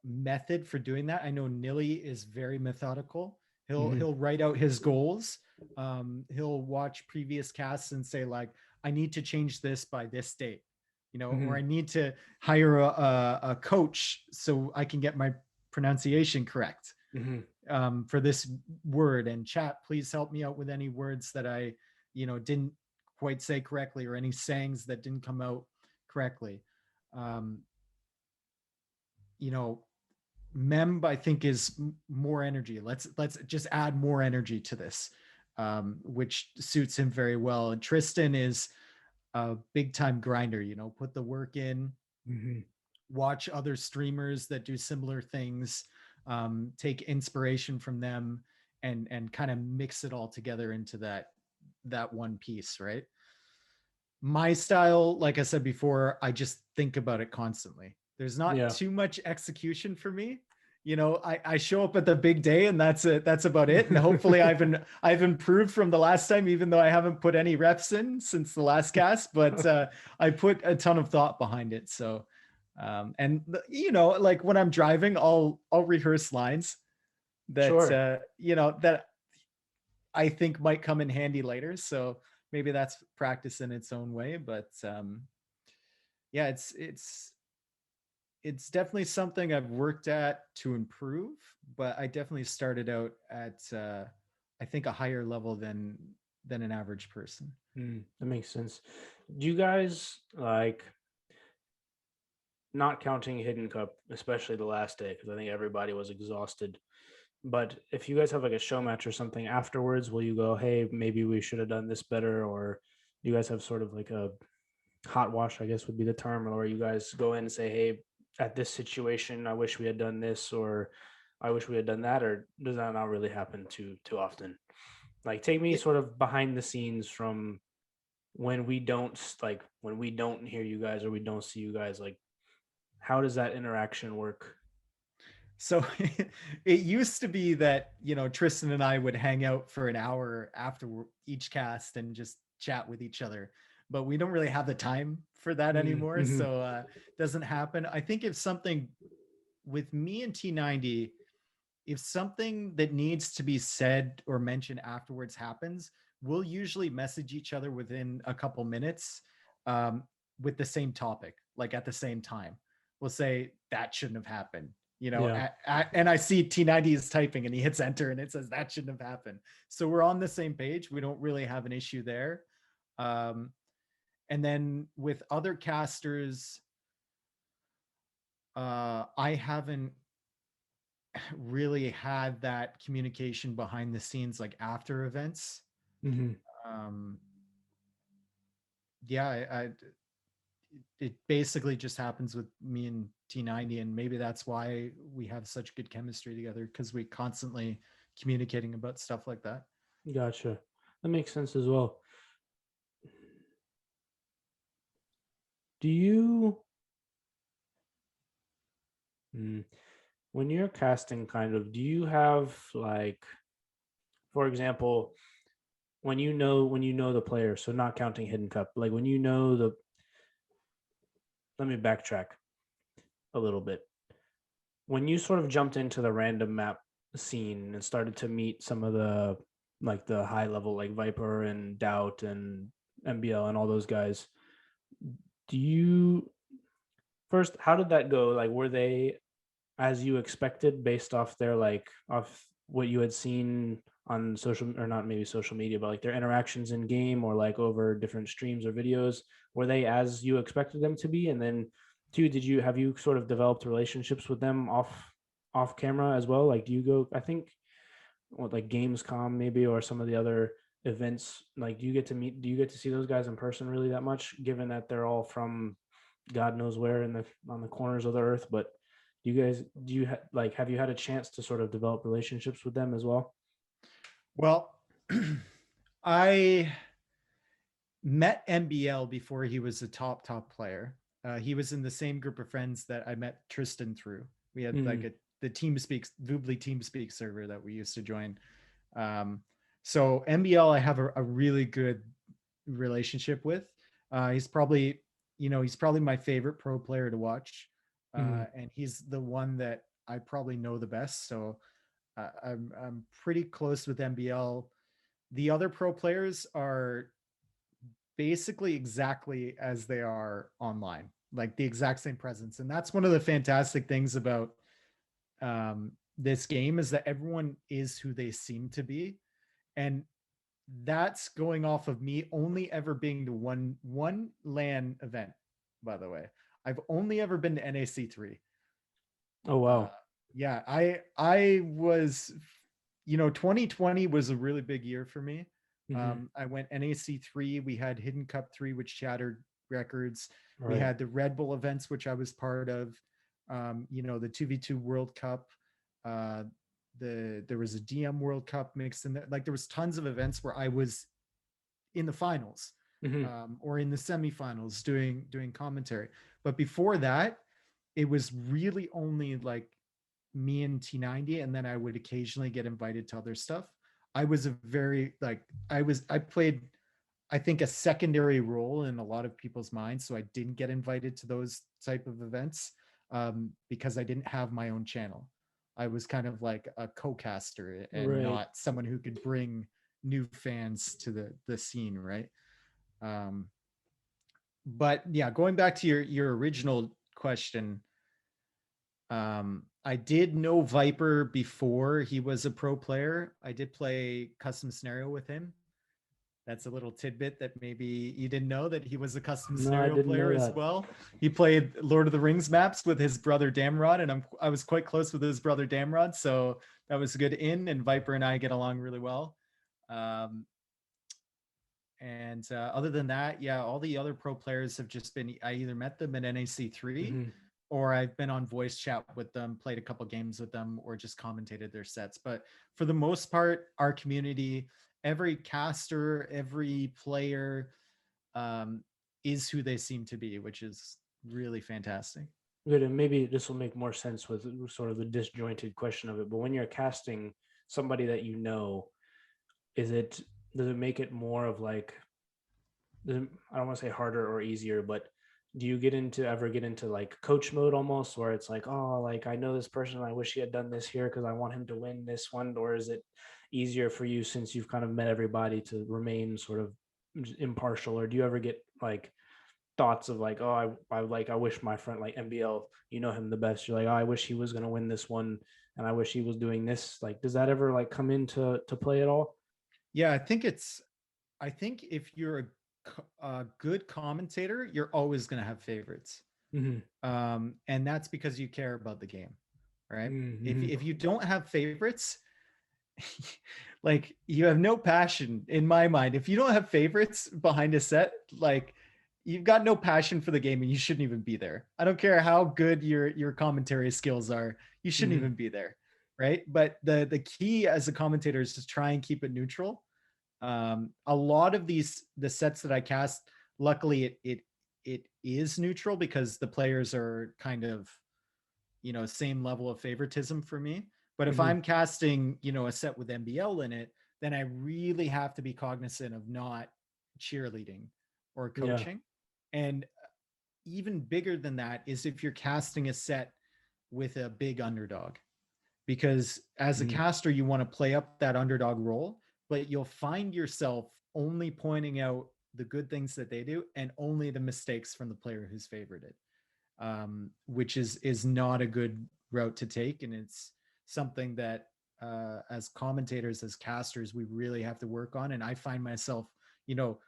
method for doing that. I know Nilly is very methodical. Mhm. He'll write out his goals. He'll watch previous casts and say like, I need to change this by this date, or I Mhm. need to hire a coach so I can get my pronunciation correct Mhm. for this word. And chat, please help me out with any words that I, didn't quite say correctly, or any sayings that didn't come out correctly. Um, you know, Mem, I think, is more energy. Let's just add more energy to this, which suits him very well. And Tristan is a big time grinder. You know, put the work in, Hmm. watch other streamers that do similar things, take inspiration from them, and kind of mix it all together into that one piece, right? My style, like I said before, I just think about it constantly. There's not Yeah. too much execution for me. You know, I show up at the big day and that's it. That's about it. And hopefully I've improved from the last time, even though I haven't put any reps in since the last cast, but I put a ton of thought behind it. So and you know, like when I'm driving, I'll rehearse lines that Sure. you know, that I think might come in handy later. So maybe that's practice in its own way. But yeah, it's definitely something I've worked at to improve. But I definitely started out at I think a higher level than an average person. That makes sense. Do you guys like, not counting Hidden Cup, especially the last day, because I think everybody was exhausted? But if you guys have like a show match or something afterwards, will you go, hey, maybe we should have done this better? Or you guys have sort of like a hot wash, I guess would be the term, or you guys go in and say, hey, at this situation, I wish we had done this, or I wish we had done that, or does that not really happen too often? Like, take me It, sort of behind the scenes from when we don't hear you guys or we don't see you guys, like how does that interaction work? so it used to be that, you know, Tristan and I would hang out for an hour after each cast and just chat with each other. But we don't really have the time for that anymore. Mm-hmm. So doesn't happen. I think if something with me and T90, if something that needs to be said or mentioned afterwards happens, we'll usually message each other within a couple minutes um, with the same topic, like at the same time. We'll say that shouldn't have happened, you know, Yeah. and I see T90 is typing and he hits enter and it says that shouldn't have happened. So we're on the same page. We don't really have an issue there. Um, and then with other casters, I haven't really had that communication behind the scenes like after events. Mm-hmm. um yeah, it basically just happens with me and T90, and maybe that's why we have such good chemistry together, because we constantly communicating about stuff like that. Gotcha. That makes sense as well. Do you, mm, when you're casting, kind of, do you have like, for example, when you know the player, so not counting Hidden Cup, like when you know the, let me backtrack a little bit. When you sort of jumped into the random map scene and started to meet some of the, like the high level, like Viper and Doubt and MBL and all those guys, do you, first, how did that go? Like, were they as you expected based off their, like off what you had seen on social, or not maybe social media, but like their interactions in game or like over different streams or videos? Were they as you expected them to be? And then two, did you, have you sort of developed relationships with them off camera as well? Like, do you go, I think, what, like Gamescom maybe, or some of the other events, like do you get to meet, do you get to see those guys in person really that much, given that they're all from God knows where in the, on the corners of the earth? But do you guys, do you like, have you had a chance to sort of develop relationships with them as well? Well, I met MBL before he was a top player. He was in the same group of friends that I met Tristan through. We had like Mm, the TeamSpeak Vubly TeamSpeak server that we used to join. Um, so MBL, I have a really good relationship with. He's probably, you know, he's probably my favorite pro player to watch, mm, and he's the one that I probably know the best. So I'm pretty close with MBL. The other pro players are basically exactly as they are online, like the exact same presence. And that's one of the fantastic things about this game, is that everyone is who they seem to be. And that's going off of me only ever being to one LAN event, by the way. I've only ever been to NAC3. oh Uh, wow. Yeah, I was, 2020 was a really big year for me. Hmm. I went NAC 3, we had Hidden Cup 3, which shattered records. We Right. had the Red Bull events, which I was part of. The 2v2 World Cup. Uh, there was a DM World Cup mixed in there. Like there was tons of events where I was in the finals, Hmm. or in the semifinals doing commentary. But before that, it was really only like me and T90, and then I would occasionally get invited to other stuff. I was a very like I played, I think, a secondary role in a lot of people's minds, so I didn't get invited to those type of events, because I didn't have my own channel. I was kind of like a co-caster and Right. not someone who could bring new fans to the scene, right? Um, but yeah, going back to your original question, I did know Viper before he was a pro player. I did play custom scenario with him. That's a little tidbit that maybe you didn't know, that he was a custom No, I scenario didn't player know as that. well. He played Lord of the Rings maps with his brother Damrod, and I was quite close with his brother Damrod, so that was a good in. And Viper and I get along really well. Um, and other than that, yeah, all the other pro players have just been, I either met them at NAC 3, Hmm. or I've been on voice chat with them, played a couple games with them, or just commentated their sets. But for the most part, our community, every caster, every player, um, is who they seem to be, which is really fantastic. Good, and maybe this will make more sense with sort of the disjointed question of it. But when you're casting somebody that you know, is it does it make it more of like I don't want to say harder or easier, but do you ever get into like coach mode almost, where it's like, oh, like I know this person, I wish he had done this here because I want him to win this one, or is it easier for you since you've kind of met everybody to remain sort of impartial, or do you ever get like thoughts of like, oh, I wish my friend like MBL, you know him the best. You're like, oh, I wish he was gonna win this one, and I wish he was doing this. Like, does that ever like come into to play at all? Yeah, I think if you're a good commentator, you're always going to have favorites. Mm-hmm. And that's because you care about the game, right? Mm-hmm. If you don't have favorites, like you have no passion in my mind. If you don't have favorites behind a set, like you've got no passion for the game and you shouldn't even be there. I don't care how good your commentary skills are, you shouldn't Mm-hmm. even be there, right? But the key as a commentator is to try and keep it neutral. A lot of the sets that I cast, luckily it is neutral because the players are kind of, same level of favoritism for me. But if Mm-hmm. I'm casting, a set with MBL in it, then I really have to be cognizant of not cheerleading or Yeah. coaching. And even bigger than that is if you're casting a set with a big underdog, because as a Mm-hmm. caster you want to play up that underdog role, but you'll find yourself only pointing out the good things that they do and only the mistakes from the player who's favorited, which is not a good route to take. And it's something that, as commentators, as casters, we really have to work on. And I find myself, you know,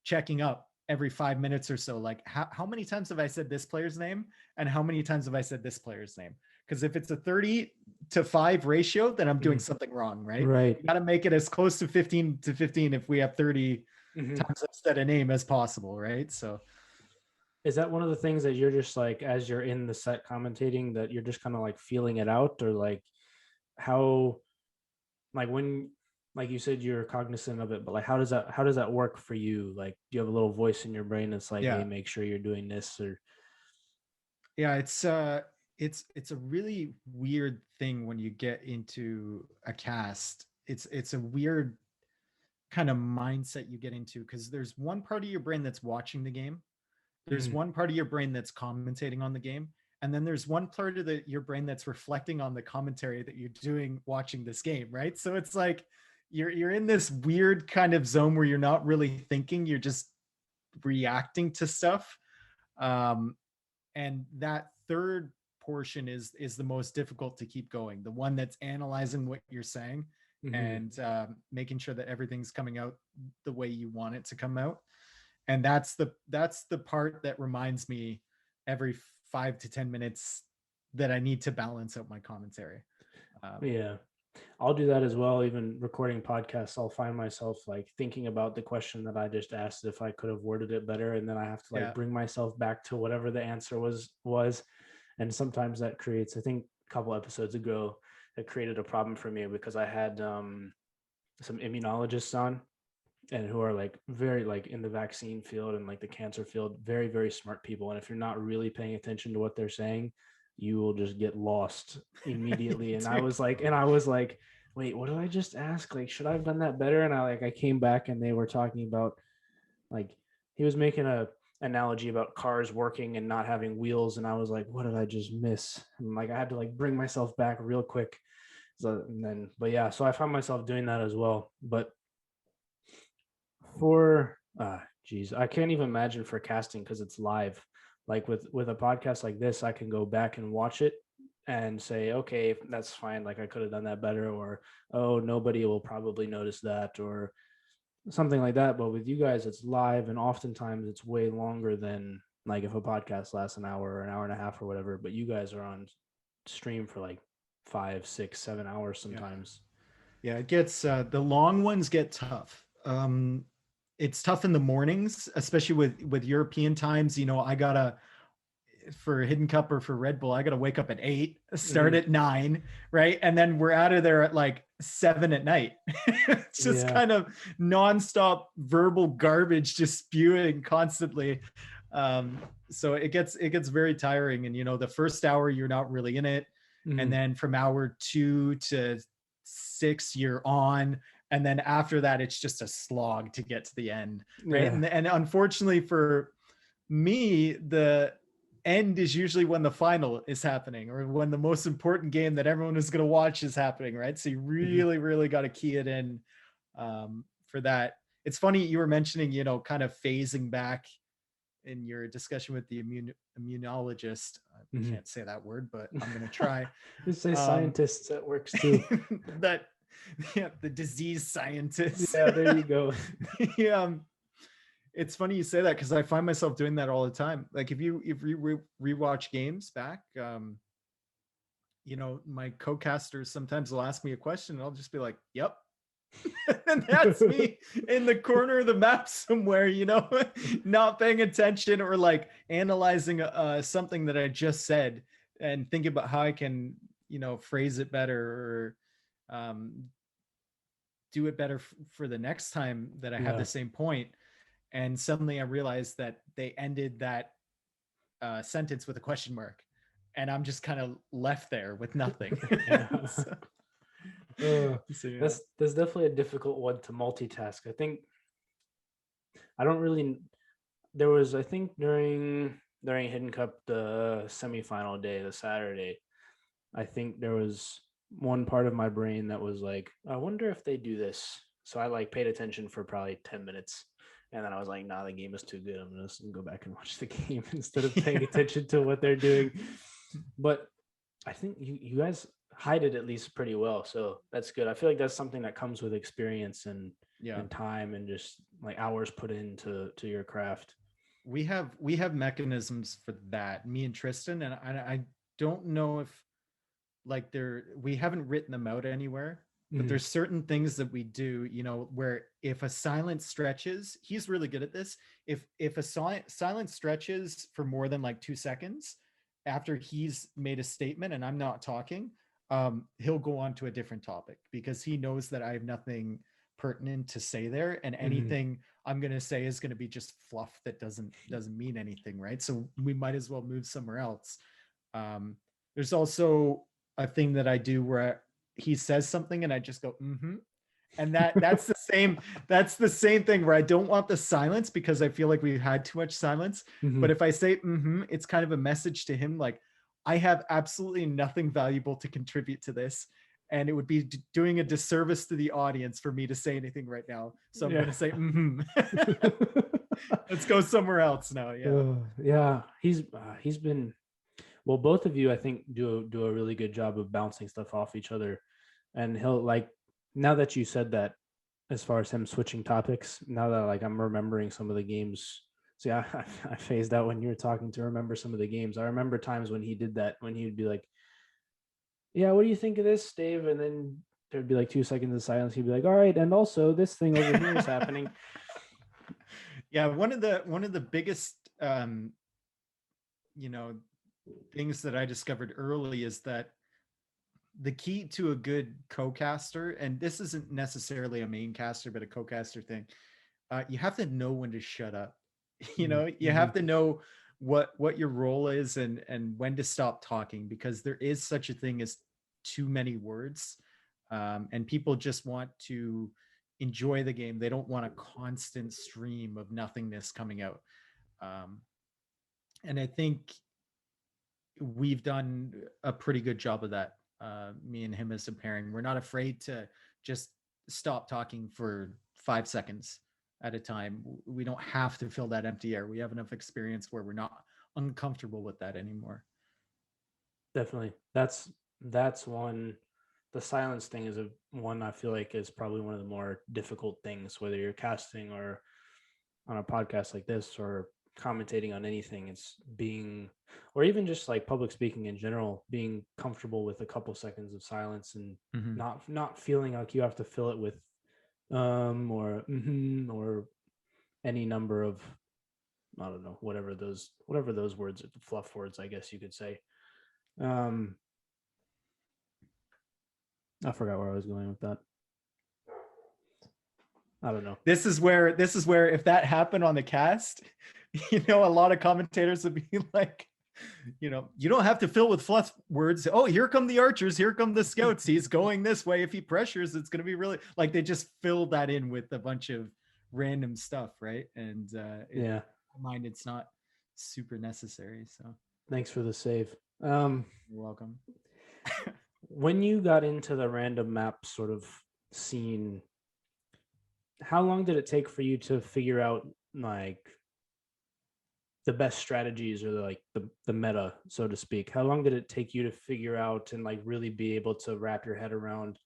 checking up every 5 minutes or so, like how many times have I said this player's name and how many times have I said this player's name? Because if it's a 30-5 ratio, then I'm doing Mm-hmm. something wrong, right? Right. You got to make it as close to 15-15 if we have 30 Mm-hmm. times I've said a name as possible, right? So Is that one of the things that you're just like, as you're in the set commentating, that you're just kind of like feeling it out, or like how, like when, like you said, you're cognizant of it, but like how does that work for you? Like, do you have a little voice in your brain that's like, hey, yeah, make sure you're doing this, or yeah, it's a really weird thing when you get into a cast. It's a weird kind of mindset you get into, because there's one part of your brain that's watching the game, there's mm-hmm. one part of your brain that's commentating on the game, and then there's one part of your brain that's reflecting on the commentary that you're doing watching this game, right? So it's like you're in this weird kind of zone where you're not really thinking, you're just reacting to stuff. Um, and that third portion is the most difficult to keep going, the one that's analyzing what you're saying Mm-hmm. and making sure that everything's coming out the way you want it to come out. And that's the part that reminds me every 5 to 10 minutes that I need to balance out my commentary. Yeah. I'll do that as well. Even recording podcasts, I'll find myself like thinking about the question that I just asked, if I could have worded it better, and then I have to like Yeah. bring myself back to whatever the answer was. And sometimes that creates, I think a couple episodes ago, that created a problem for me because I had some immunologists on, and who are like very like in the vaccine field and like the cancer field, very, very smart people. And if you're not really paying attention to what they're saying, you will just get lost immediately. And I was like, wait, what did I just ask? Like, should I have done that better? And I came back and they were talking about, like, he was making a analogy about cars working and not having wheels. And I was like, what did I just miss? And like, I had to like bring myself back real quick. So, and then, but yeah, so I found myself doing that as well. But for geez, I can't even imagine for casting because it's live. Like with a podcast like this, I can go back and watch it and say, okay, that's fine. Like I could have done that better, or oh, nobody will probably notice that, or something like that. But with you guys, it's live, and oftentimes it's way longer than like if a podcast lasts an hour or an hour and a half or whatever. But you guys are on stream for like 5, 6, 7 hours sometimes. Yeah, it gets the long ones get tough. It's tough in the mornings, especially with European times. You know, I gotta for Hidden Cup or for Red Bull, I gotta wake up at 8, start at 9, right, and then we're out of there at like 7 at night. It's just Yeah. kind of nonstop verbal garbage, just spewing constantly. So it gets very tiring, and you know, the first hour you're not really in it, and Mhm. then from hour 2 to 6 you're on, and then after that it's just a slog to get to the end, right? Yeah. And unfortunately for me, the end is usually when the final is happening, or when the most important game that everyone is going to watch is happening, right? So you Mhm. really got to key it in for that. It's funny you were mentioning, you know, kind of phasing back in your discussion with the immunologist. I Mhm. can't say that word, but I'm going to try. Just say um, scientists at works too. that yeah, the disease scientist. Yeah, there you go. Yeah, it's funny you say that because I find myself doing that all the time. Like if you rewatch games back, you know, my co-casters sometimes will ask me a question and I'll just be like, "Yep." And that's me in the corner of the map somewhere, you know, not paying attention, or like analyzing something that I just said and thinking about how I can, you know, phrase it better, or do it better for the next time that I have Yeah. the same point. And suddenly I realized that they ended that sentence with a question mark, and I'm just kind of left there with nothing. Yeah. so, Uh, so yeah. that's definitely a difficult one to multitask. I think I don't really. There was, I think, during Hidden Cup, the semifinal day, the Saturday, I think there was one part of my brain that was like, I wonder if they do this. So I like paid attention for probably 10 minutes, and then I was like, nah, the game is too good. I'm gonna just go back and watch the game instead of paying Yeah. attention to what they're doing. But I think you guys hide it at least pretty well, so that's good. I feel like that's something that comes with experience Yeah. and time and just like hours put into to your craft. We have mechanisms for that, me and Tristan, and I don't know if like we haven't written them out anywhere, but Mhm. there's certain things that we do, you know, where if a silence stretches, he's really good at this. If a silence stretches for more than like 2 seconds after he's made a statement and I'm not talking, he'll go on to a different topic because he knows that I have nothing pertinent to say there, and Mhm. anything I'm going to say is going to be just fluff that doesn't mean anything, right? So we might as well move somewhere else. There's also a thing that I do where he says something and I just go, mm-hmm. And that's the same thing where I don't want the silence because I feel like we've had too much silence. But Mhm. if I say mm-hmm, it's kind of a message to him like, I have absolutely nothing valuable to contribute to this. And it would be doing a disservice to the audience for me to say anything right now. So I'm Yeah. gonna say, mm-hmm. Let's go somewhere else now. Yeah. Yeah, he's been, well, both of you I think do a really good job of bouncing stuff off each other. And he'll like, now that you said that, as far as him switching topics, now that like I'm remembering some of the games, See, I phased out when you were talking to remember some of the games. I remember times when he did that, when he would be like, "Yeah, what do you think of this, Dave?" And then there'd be like 2 seconds of silence. He'd be like, "All right, and also this thing over here is happening." Yeah, one of the biggest you know things that I discovered early is that the key to a good co-caster, and this isn't necessarily a main caster but a co-caster thing, you have to know when to shut up. You have Mm-hmm. to know what your role is, and when to stop talking, because there is such a thing as too many words, and people just want to enjoy the game. They don't want a constant stream of nothingness coming out. um, and I think we've done a pretty good job of that. Me and him as a pairing, we're not afraid to just stop talking for 5 seconds at a time. We don't have to fill that empty air. We have enough experience where we're not uncomfortable with that anymore. Definitely. That's one. The silence thing is a one I feel like is probably one of the more difficult things, whether you're casting or on a podcast like this or commentating on anything. It's being, or even just like public speaking in general, being comfortable with a couple seconds of silence and Mm-hmm. not feeling like you have to fill it with or or any number of, I don't know, whatever those words, fluff words, I guess you could say. Um, I forgot where I was going with that. I don't know. This is where if that happened on the cast, a lot of commentators would be like, you don't have to fill with fluff words. Oh, here come the archers, here come the scouts. He's going this way. If he pressures, it's going to be really, like, they just fill that in with a bunch of random stuff, right? And in Yeah. my mind, it's not super necessary. So Thanks for the save. you're welcome. When you got into the random map sort of scene, how long did it take for you to figure out like the best strategies or the meta, so to speak? How long did it take you to figure out and like really be able to wrap your head around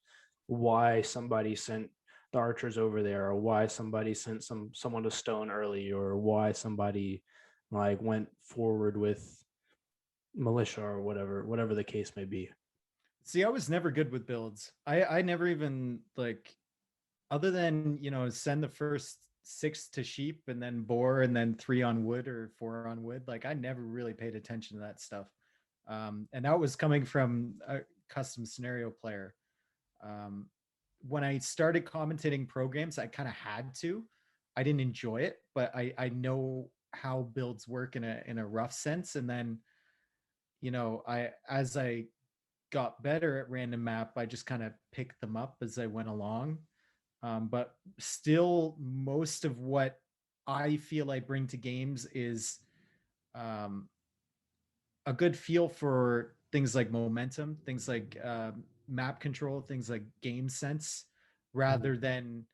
why somebody sent the archers over there, or why somebody sent someone to stone early, or why somebody like went forward with militia or whatever the case may be? See, I was never good with builds. I never even, like, other than send the first 6 to sheep and then boar and then 3 on wood or 4 on wood. Like, I never really paid attention to that stuff. And that was coming from a custom scenario player. um, when I started commentating pro games, I kind of had to. I didn't enjoy it, but I know how builds work in a rough sense. And then I as I got better at random map, I just kind of picked them up as I went along. But still, most of what I feel I bring to games is um, a good feel for things like momentum, things like map control, things like game sense, Mhm. rather than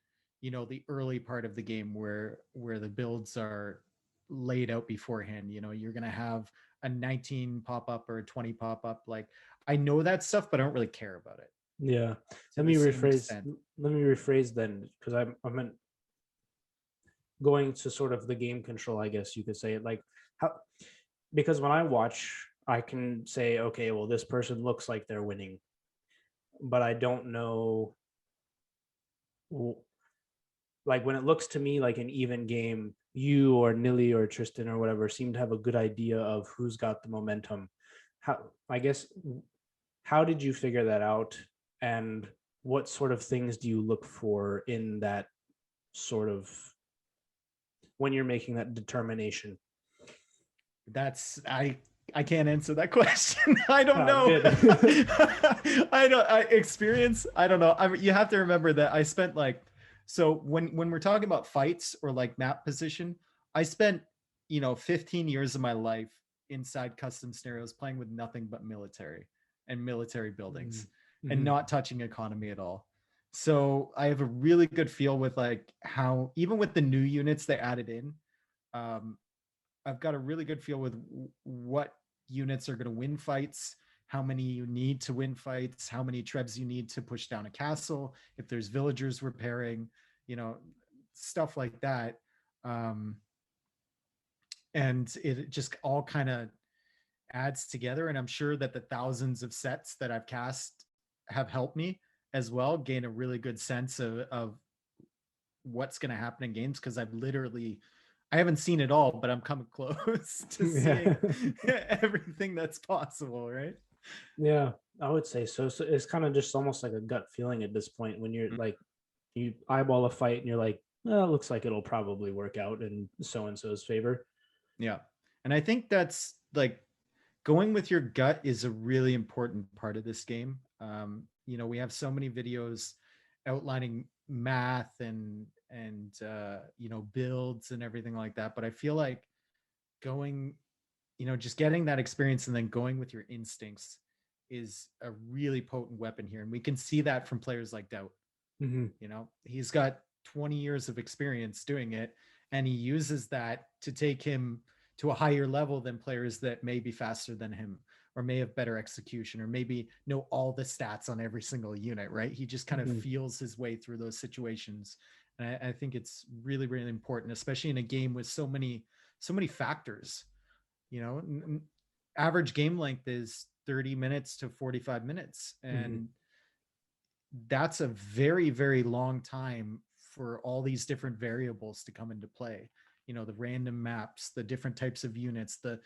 the early part of the game where the builds are laid out beforehand. You're gonna have a 19 pop up or a 20 pop up. Like, I know that stuff, but I don't really care about it Yeah. to Let the me same rephrase. extent. Let me rephrase then, because I meant going to sort of the game control, I guess you could say it, like how, because when I watch, I can say, okay, well, this person looks like they're winning, but I don't know. Like when it looks to me like an even game, you or Nilly or Tristan or whatever seem to have a good idea of who's got the momentum. How, I guess, how did you figure that out, and what sort of things do you look for in that sort of, when you're making that determination? That's I can't answer that question. I don't Ah, know. good. I experience. I don't know. You have to remember that I spent, like, so when we're talking about fights or like map position, I spent 15 years of my life inside custom scenarios playing with nothing but military and military buildings and Mm-hmm. not touching economy at all. So I have a really good feel with, like, how even with the new units they added in, um, I've got a really good feel with what units are going to win fights, how many you need to win fights, how many trebs you need to push down a castle, if there's villagers repairing, you know, stuff like that. Um, and it just all kind of adds together. And I'm sure that the thousands of sets that I've cast have helped me as well gain a really good sense of what's going to happen in games, because I haven't seen it all, but I'm coming close to Yeah. seeing everything that's possible, right? Yeah, I would say so. So it's kind of just almost like a gut feeling at this point when you're like, you eyeball a fight and you're like, well, it looks like it'll probably work out in so and so's favor. Yeah. And I think that's like going with your gut is a really important part of this game. We have so many videos outlining math and builds and everything like that, but I feel like going, just getting that experience and then going with your instincts is a really potent weapon here. And we can see that from players like Doubt. Mm-hmm. He's got 20 years of experience doing it, and he uses that to take him to a higher level than players that may be faster than him, or may have better execution, or maybe know all the stats on every single unit, right? He just kind of Mm-hmm. feels his way through those situations. And I think it's really, really important, especially in a game with so many factors. you know Average game length is 30 minutes to 45 minutes, Mm-hmm. and that's a very, very long time for all these different variables to come into play. The random maps, the different types of units, the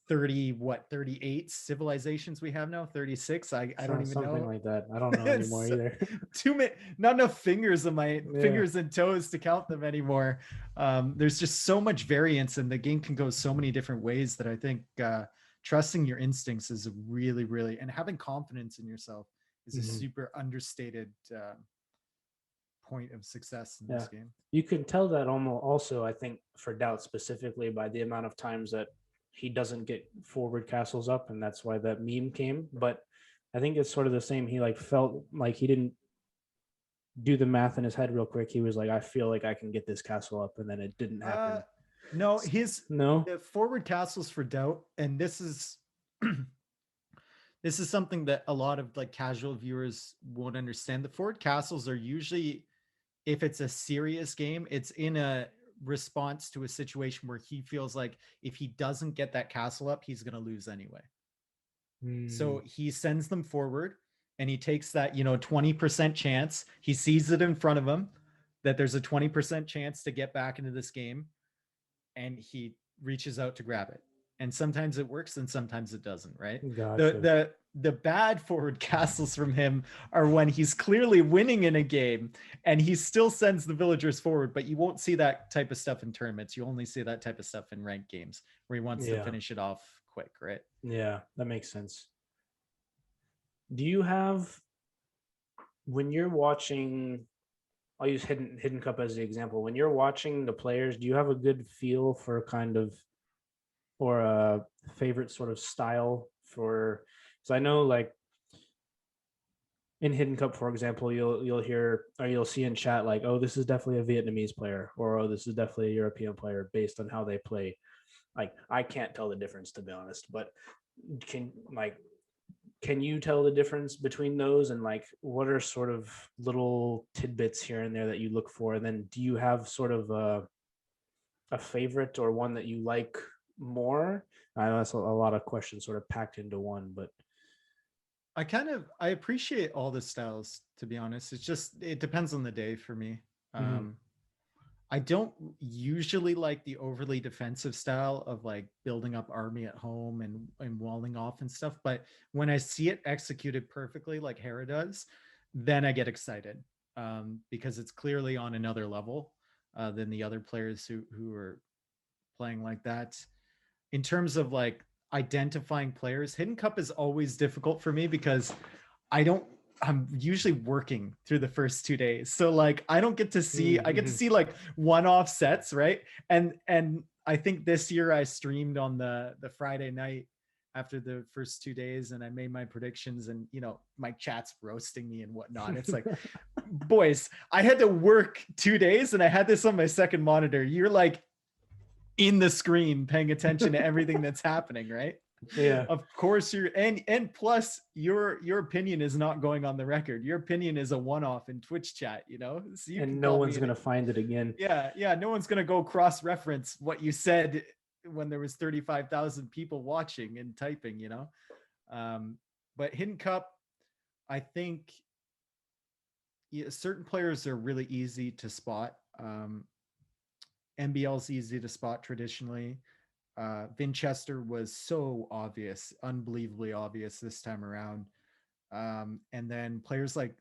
38 civilizations we have now, 36. I don't Sounds even something know. like that. I don't know anymore It's either. too many, not enough fingers on my Yeah. fingers and toes to count them anymore. There's just so much variance, and the game can go so many different ways that I think trusting your instincts is really, really, and having confidence in yourself is a Mm-hmm. super understated point of success in Yeah. this game. You can tell that almost also, I think, for Doubt specifically by the amount of times that he doesn't get forward castles up, and that's why that meme came. But I think it's sort of the same. He like felt like he didn't do the math in his head real quick. He was like, I feel like I can get this castle up, and then it didn't Uh, happen. no, his No. the forward castles for Doubt, and this is this is something that a lot of like casual viewers won't understand. The forward castles are usually, if it's a serious game, it's in a response to a situation where he feels like if he doesn't get that castle up, he's going to lose anyway. Mm, So he sends them forward, and he takes that, 20% chance. He sees it in front of him that there's a 20% chance to get back into this game, and he reaches out to grab it. And sometimes it works and sometimes it doesn't, right? The gotcha. the the bad forward castles from him are when he's clearly winning in a game and he still sends the villagers forward, but you won't see that type of stuff in tournaments. You only see that type of stuff in ranked games where he wants to Yeah. finish it off quick, right? Yeah. That makes sense. Do you have, when you're watching, I'll use Hidden Cup as the example. When you're watching the players, do you have a good feel for kind of, or a favorite sort of style for? Because I know like in Hidden Cup, for example, you'll hear or you'll see in chat like, oh, this is definitely a Vietnamese player, or oh, this is definitely a European player based on how they play. Like I can't tell the difference to be honest, but can like can you tell the difference between those, and like what are sort of little tidbits here and there that you look for? And then do you have sort of a favorite or one that you like more? I know that's a lot of questions sort of packed into one, but I appreciate all the styles, to be honest. It's just, it depends on the day for me. mm-hmm. Um, I don't usually like the overly defensive style of like building up army at home and walling off and stuff. But when I see it executed perfectly, like Hera does, then I get excited, because it's clearly on another level than the other players who are playing like that. In terms of like identifying players, Hidden Cup is always difficult for me because I don't I'm usually working through the first 2 days. So like I don't get to see I get to Mm-hmm. see like one-off sets, right? And I think this year I streamed on the Friday night after the first 2 days, and I made my predictions, and my chat's roasting me and whatnot. It's like, boys, I had to work 2 days and I had this on my second monitor. You're like in the screen paying attention to everything that's happening, right? Yeah, Of course you're, and plus your opinion is not going on the record. Your opinion is a one-off in Twitch chat, so you can and no call one's me gonna find it again. yeah, no one's gonna go cross-reference what you said when there was 35,000 people watching and typing, um, but Hidden Cup, I think, yeah, certain players are really easy to spot. MBL is easy to spot traditionally. Vinchester was so obvious, unbelievably obvious this time around. And then players like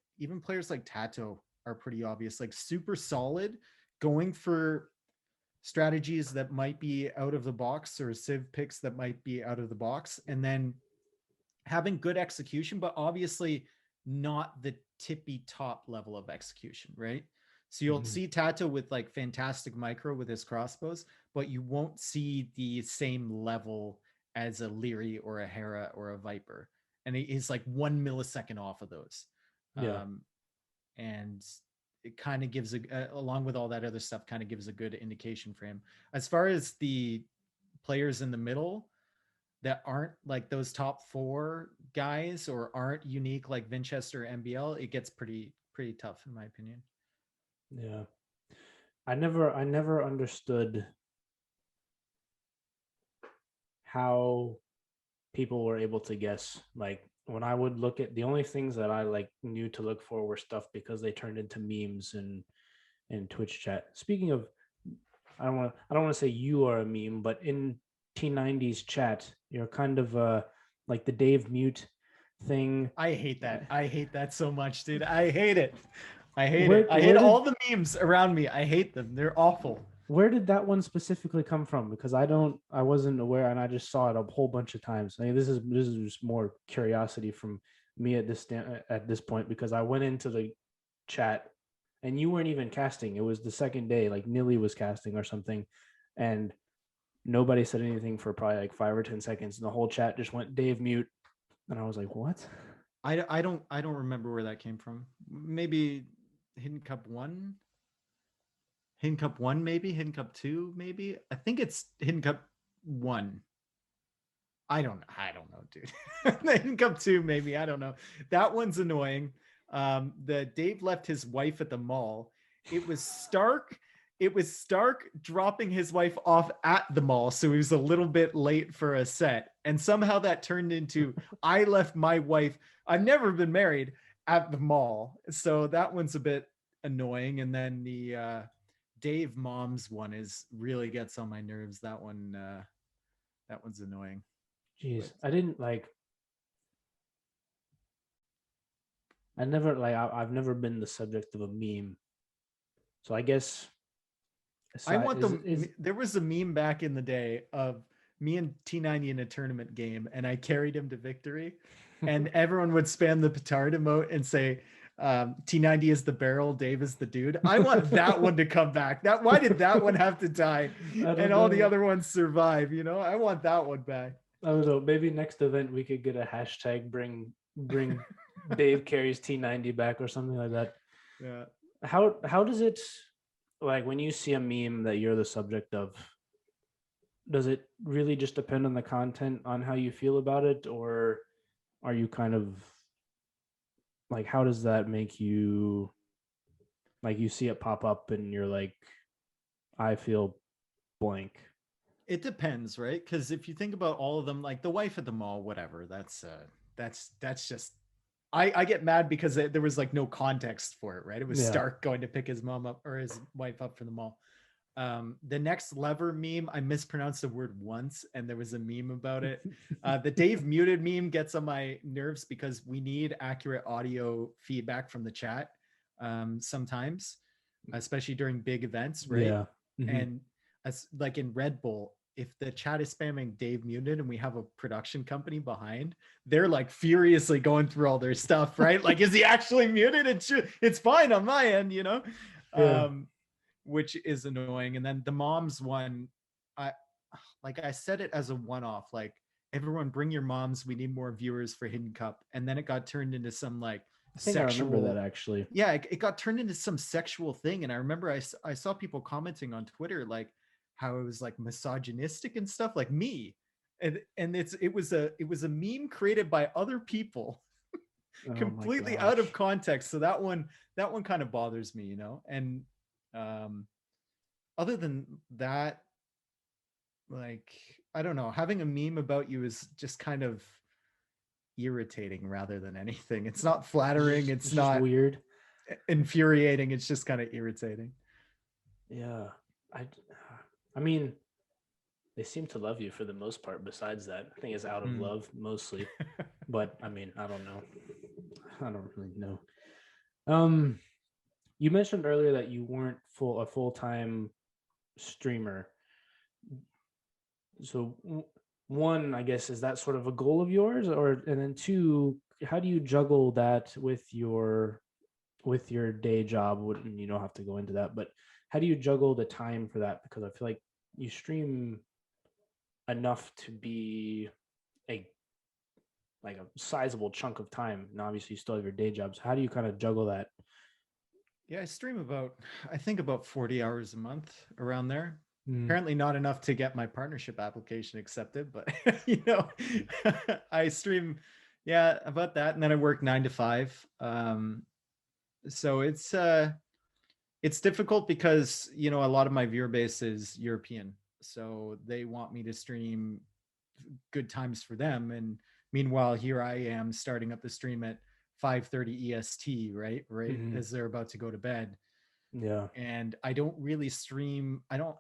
Tato are pretty obvious, like super solid, going for strategies that might be out of the box or civ picks that might be out of the box, and then having good execution, but obviously not the tippy top level of execution, right? So you'll Mhm. see Tato with like fantastic micro with his crossbows, but you won't see the same level as a Leary or a Hera or a Viper. And he's like 1 millisecond off of those. Yeah. Um, and it kind of gives along with all that other stuff, kind of gives a good indication for him. As far as the players in the middle, that aren't like those top four guys or aren't unique like Vinchester MBL, it gets pretty tough in my opinion. Yeah. I never understood how people were able to guess. Like when I would look at, the only things that I like knew to look for were stuff because they turned into memes and Twitch chat. Speaking of, I don't want to say you are a meme, but in T90's chat, you're kind of like the Dave Mute thing. I hate that. I hate that so much, dude. I hate it. I hate Where it. I hate where all did the memes around me. I hate them. They're awful. where did that one specifically come from? Because I wasn't aware, and I just saw it a whole bunch of times. I mean, this is just more curiosity from me at this point, because I went into the chat and you weren't even casting. It was the second day, like Nilly was casting or something, and nobody said anything for probably like 5 or 10 seconds, and the whole chat just went Dave Mute, and I was like, what? I don't remember where that came from. Maybe Hidden Cup 1, Hidden Cup 1 maybe, Hidden Cup 2 maybe. I think it's Hidden Cup 1. I don't know, dude. Hidden Cup 2 maybe, I don't know. That one's annoying. The Dave left his wife at the mall. It was Stark. It was Stark dropping his wife off at the mall, so he was a little bit late for a set. And somehow that turned into I left my wife. I've never been married at the mall. So that one's a bit annoying. And then the Dave mom's one is really gets on my nerves. That one's annoying. Jeez, But I didn't like. I never like. I've never been the subject of a meme, so I guess I aside want is there was a meme back in the day of me and T90 in a tournament game, and I carried him to victory, and everyone would spam the petard emote and say, T90 is the barrel, Dave is the dude. I want that one to come back. Why did that one have to die I and don't all the know. other ones survive? I want that one back. I don't know. Maybe next event we could get a hashtag bring Dave carries T90 back or something like that. Yeah. How does it, like when you see a meme that you're the subject of, does it really just depend on the content on how you feel about it, or are you kind of like, how does that make you, like you see it pop up and you're like, I feel blank? It depends, right? Because if you think about all of them, like the wife at the mall, whatever, that's just I get mad because there was like no context for it, right? It was Yeah. Stark going to pick his mom up or his wife up for the mall. The next lever meme, I mispronounced the word once, and there was a meme about it. The Dave muted meme gets on my nerves because we need accurate audio feedback from the chat sometimes, especially during big events, right? Yeah. Mhm. And as like in Red Bull, if the chat is spamming Dave muted and we have a production company behind, they're like furiously going through all their stuff, right? Like, is he actually muted? It's fine on my end. Yeah. Um, which is annoying. And then the mom's one, I I said it as a one-off, like everyone bring your moms, we need more viewers for Hidden Cup. And then it got turned into some like I think I remember that sexual, actually. yeah, it got turned into some sexual thing. And I remember I saw people commenting on Twitter like how it was like misogynistic and stuff, like me. And it was a meme created by other people Oh my completely out of gosh. context. So that one kind of bothers me. And um other than that, like, I don't know, having a meme about you is just kind of irritating rather than anything. It's not flattering, It's it's just not weird. infuriating, it's just kind of irritating. Yeah. I I mean, they seem to love you for the most part. Besides that, I think it's out of Mm. love mostly. But I mean, I don't know. I don't really know. Um, you mentioned earlier that you weren't a full time streamer. So one, I guess, is that sort of a goal of yours, or and then two, how do you juggle that with your day job? And you don't have to go into that, but how do you juggle the time for that? Because I feel like you stream enough to be a like a sizable chunk of time. Now, obviously, you still have your day jobs. How do you kind of juggle that? Yeah, I stream about, I think about 40 hours a month around there. Mm, Apparently not enough to get my partnership application accepted, but I stream, yeah, about that. And then I work 9 to 5. So it's difficult because, a lot of my viewer base is European. So they want me to stream good times for them. And meanwhile, here I am starting up the stream at 5:30 EST, right? Right mm, as they're about to go to bed. yeah, And I don't really stream, I don't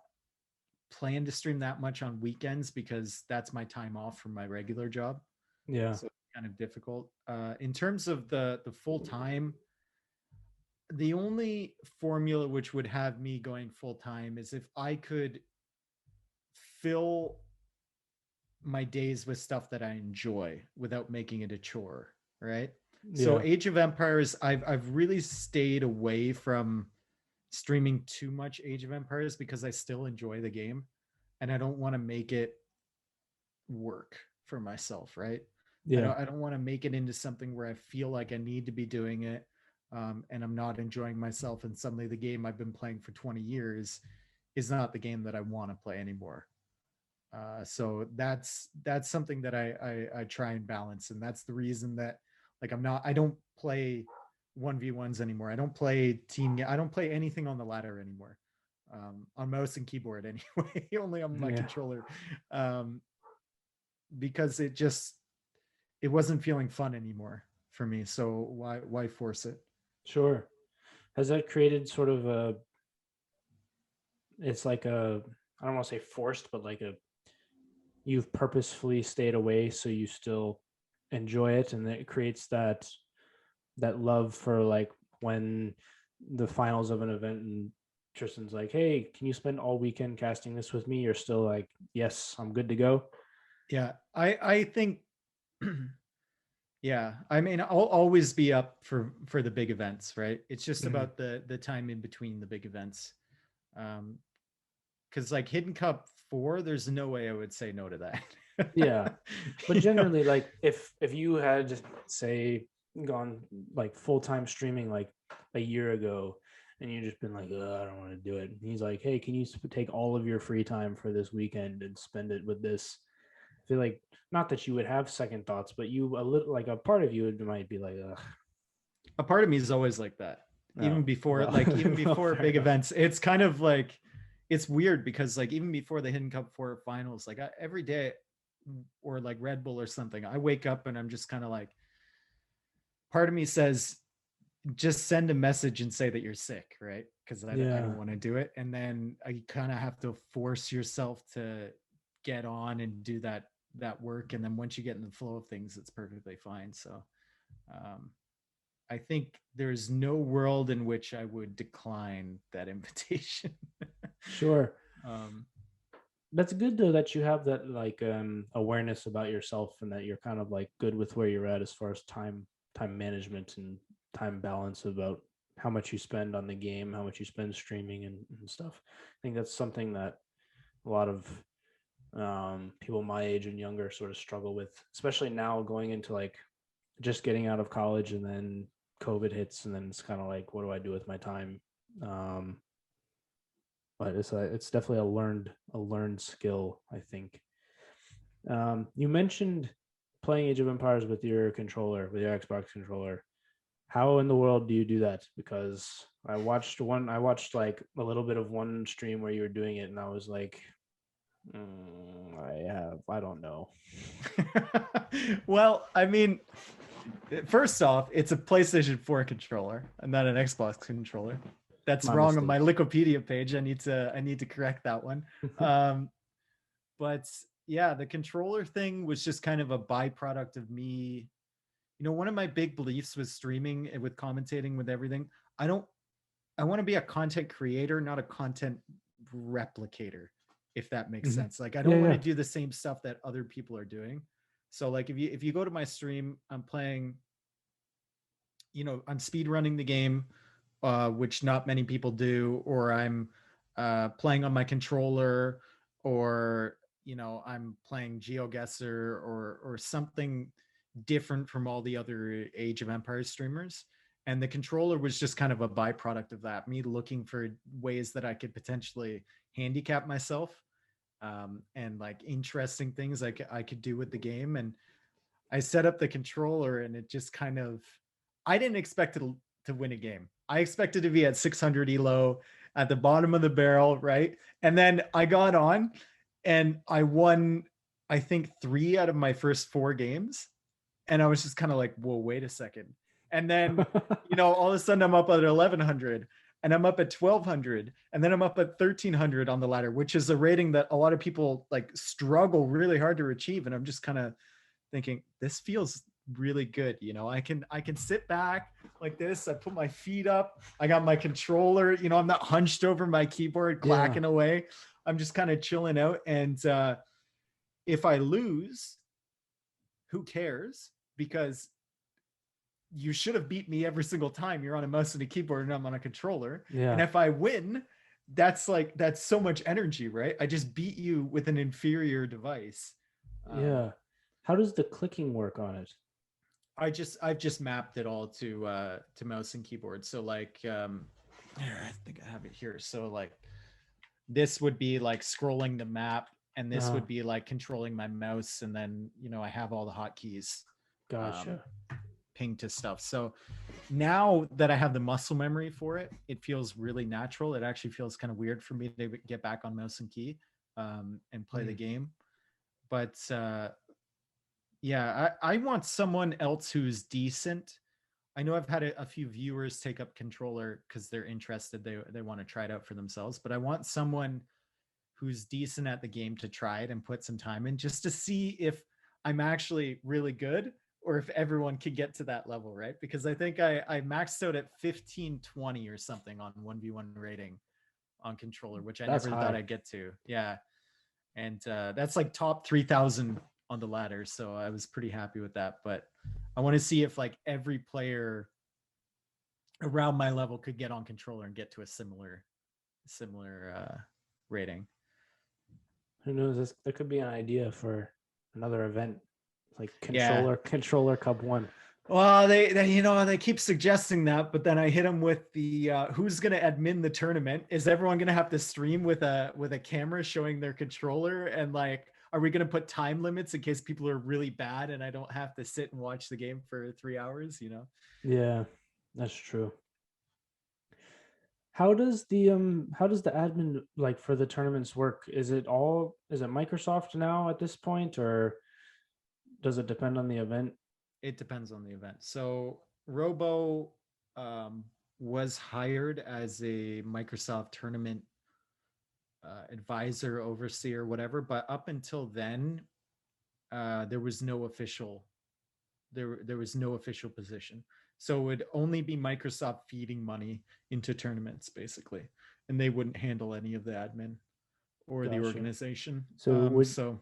plan to stream that much on weekends because that's my time off from my regular job. yeah, So it's kind of difficult. In terms of the full time, the only formula which would have me going full time is if I could fill my days with stuff that I enjoy without making it a chore, right? So yeah, Age of Empires, I've really stayed away from streaming too much Age of Empires because I still enjoy the game and I don't want to make it work for myself, right? yeah, I don't want to make it into something where I feel like I need to be doing it, and I'm not enjoying myself, and suddenly the game I've been playing for 20 years is not the game that I want to play anymore. So that's something that I try and balance, and that's the reason that, like, I don't play 1v1s anymore. I don't play I don't play anything on the ladder anymore. On mouse and keyboard anyway, only on my yeah. controller. Um, because it wasn't feeling fun anymore for me. So why force it? Sure. Has that created sort of a? It's like a. I don't want to say forced, but like a. You've purposefully stayed away so you still enjoy it, and it creates that love for like when the finals of an event and Tristan's like, "Hey, can you spend all weekend casting this with me?" You're still like, "Yes, I'm good to go." Yeah, I think yeah, I mean, I'll always be up for the big events, right? It's just Mhm. about the time in between the big events. Um, because like Hidden Cup 4, there's no way I would say no to Yeah, that. but you know? generally, like if you had just say gone like full time streaming like a year ago, and you just been like, I don't want to do it. And he's like, hey, can you take all of your free time for this weekend and spend it with this? I feel like not that you would have second thoughts, but you a little like a part of you might be like, ugh, A part of me is always like that. no, well, Even well, before fair big enough. events, it's kind of like it's weird because like even before the Hidden Cup 4 finals, like every day or like Red Bull or something, I wake up and I'm just kind of like, part of me says just send a message and say that you're sick, right? Because I Yeah, don't want to do it. And then I kind of have to force yourself to get on and do that work. And then once you get in the flow of things, it's perfectly fine. So um, I think there's no world in which I would decline that invitation. sure. um, That's good though that you have that like awareness about yourself and that you're kind of like good with where you're at as far as time management and time balance about how much you spend on the game, how much you spend streaming and stuff. I think that's something that a lot of people my age and younger sort of struggle with, especially now going into like just getting out of college and then COVID hits and then it's kind of like, what do I do with my time? Um, but it's definitely a learned skill, I think. You mentioned playing Age of Empires with your controller, with your Xbox controller. How in the world do you do that? Because I watched like a little bit of one stream where you were doing it, and I was like, I don't know. Well, I mean, first off, it's a PlayStation 4 controller and not an Xbox controller. That's My wrong on my mistake. Wikipedia page. I need to correct that one. Um, but yeah, the controller thing was just kind of a byproduct of me. You know, one of my big beliefs was streaming and with commentating with everything. I don't I want to be a content creator, not a content replicator, if that makes Mhm. sense. Like I Yeah, don't want to yeah. do the same stuff that other people are doing. So like if you go to my stream, I'm playing, I'm speed running the game, which not many people do, or I'm playing on my controller, or I'm playing GeoGuessr or something different from all the other Age of Empires streamers. And the controller was just kind of a byproduct of that. Me looking for ways that I could potentially handicap myself, and like interesting things I could do with the game. And I set up the controller and it just kind of, I didn't expect to win a game. I expected to be at 600 elo at the bottom of the barrel, right? And then I got on and I won, I think 3 out of my first 4 games. And I was just kind of like, whoa, wait a second. And then, all of a sudden I'm up at 1100 and I'm up at 1200 and then I'm up at 1300 on the ladder, which is a rating that a lot of people like struggle really hard to achieve. And I'm just kind of thinking this feels really good. I can sit back like this. I put my feet up. I got my controller. I'm not hunched over my keyboard Yeah. clacking away. I'm just kind of chilling out. And if I lose, who cares? Because you should have beat me every single time. You're on a mouse and a keyboard, and I'm on a controller. And Yeah. if I win, that's so much energy, right? I just beat you with an inferior device. Um, Yeah. How does the clicking work on it? I've just mapped it all to mouse and keyboard. So like here, I think I have it here. So like this would be like scrolling the map, and this Uh, would be like controlling my mouse, and then I have all the hotkeys um gotcha. pinged to stuff. So now that I have the muscle memory for it, it feels really natural. It actually feels kind of weird for me to get back on mouse and key and play the Mm. game. But yeah, I want someone else who's decent. I know I've had a few viewers take up controller because they're interested. They want to try it out for themselves. But I want someone who's decent at the game to try it and put some time in just to see if I'm actually really good or if everyone can get to that level, right? Because I think I maxed out at 1520 or something on 1v1 rating on controller, which I That's never thought high. I'd get to. Yeah. And that's like top 3000 on the ladder. So I was pretty happy with that. But I want to see if like every player around my level could get on controller and get to a similar rating. Who knows? There could be an idea for another event, like Yeah. controller cup one. Well, they keep suggesting that, but then I hit them with the who's going to admin the tournament? Is everyone going to have to stream with a camera showing their controller? And like, are we going to put time limits in case people are really bad and I don't have to sit and watch the game for 3 hours? Yeah, that's true. How does the admin like for the tournaments work? Is it Microsoft now at this point, or does it depend on the event? It depends on the event. So Robo um, was hired as a Microsoft tournament advisor, overseer, whatever. But up until then, there was no official there was no official position. So it would only be Microsoft feeding money into tournaments, basically, and they wouldn't handle any of the admin or the Gotcha. organization. So So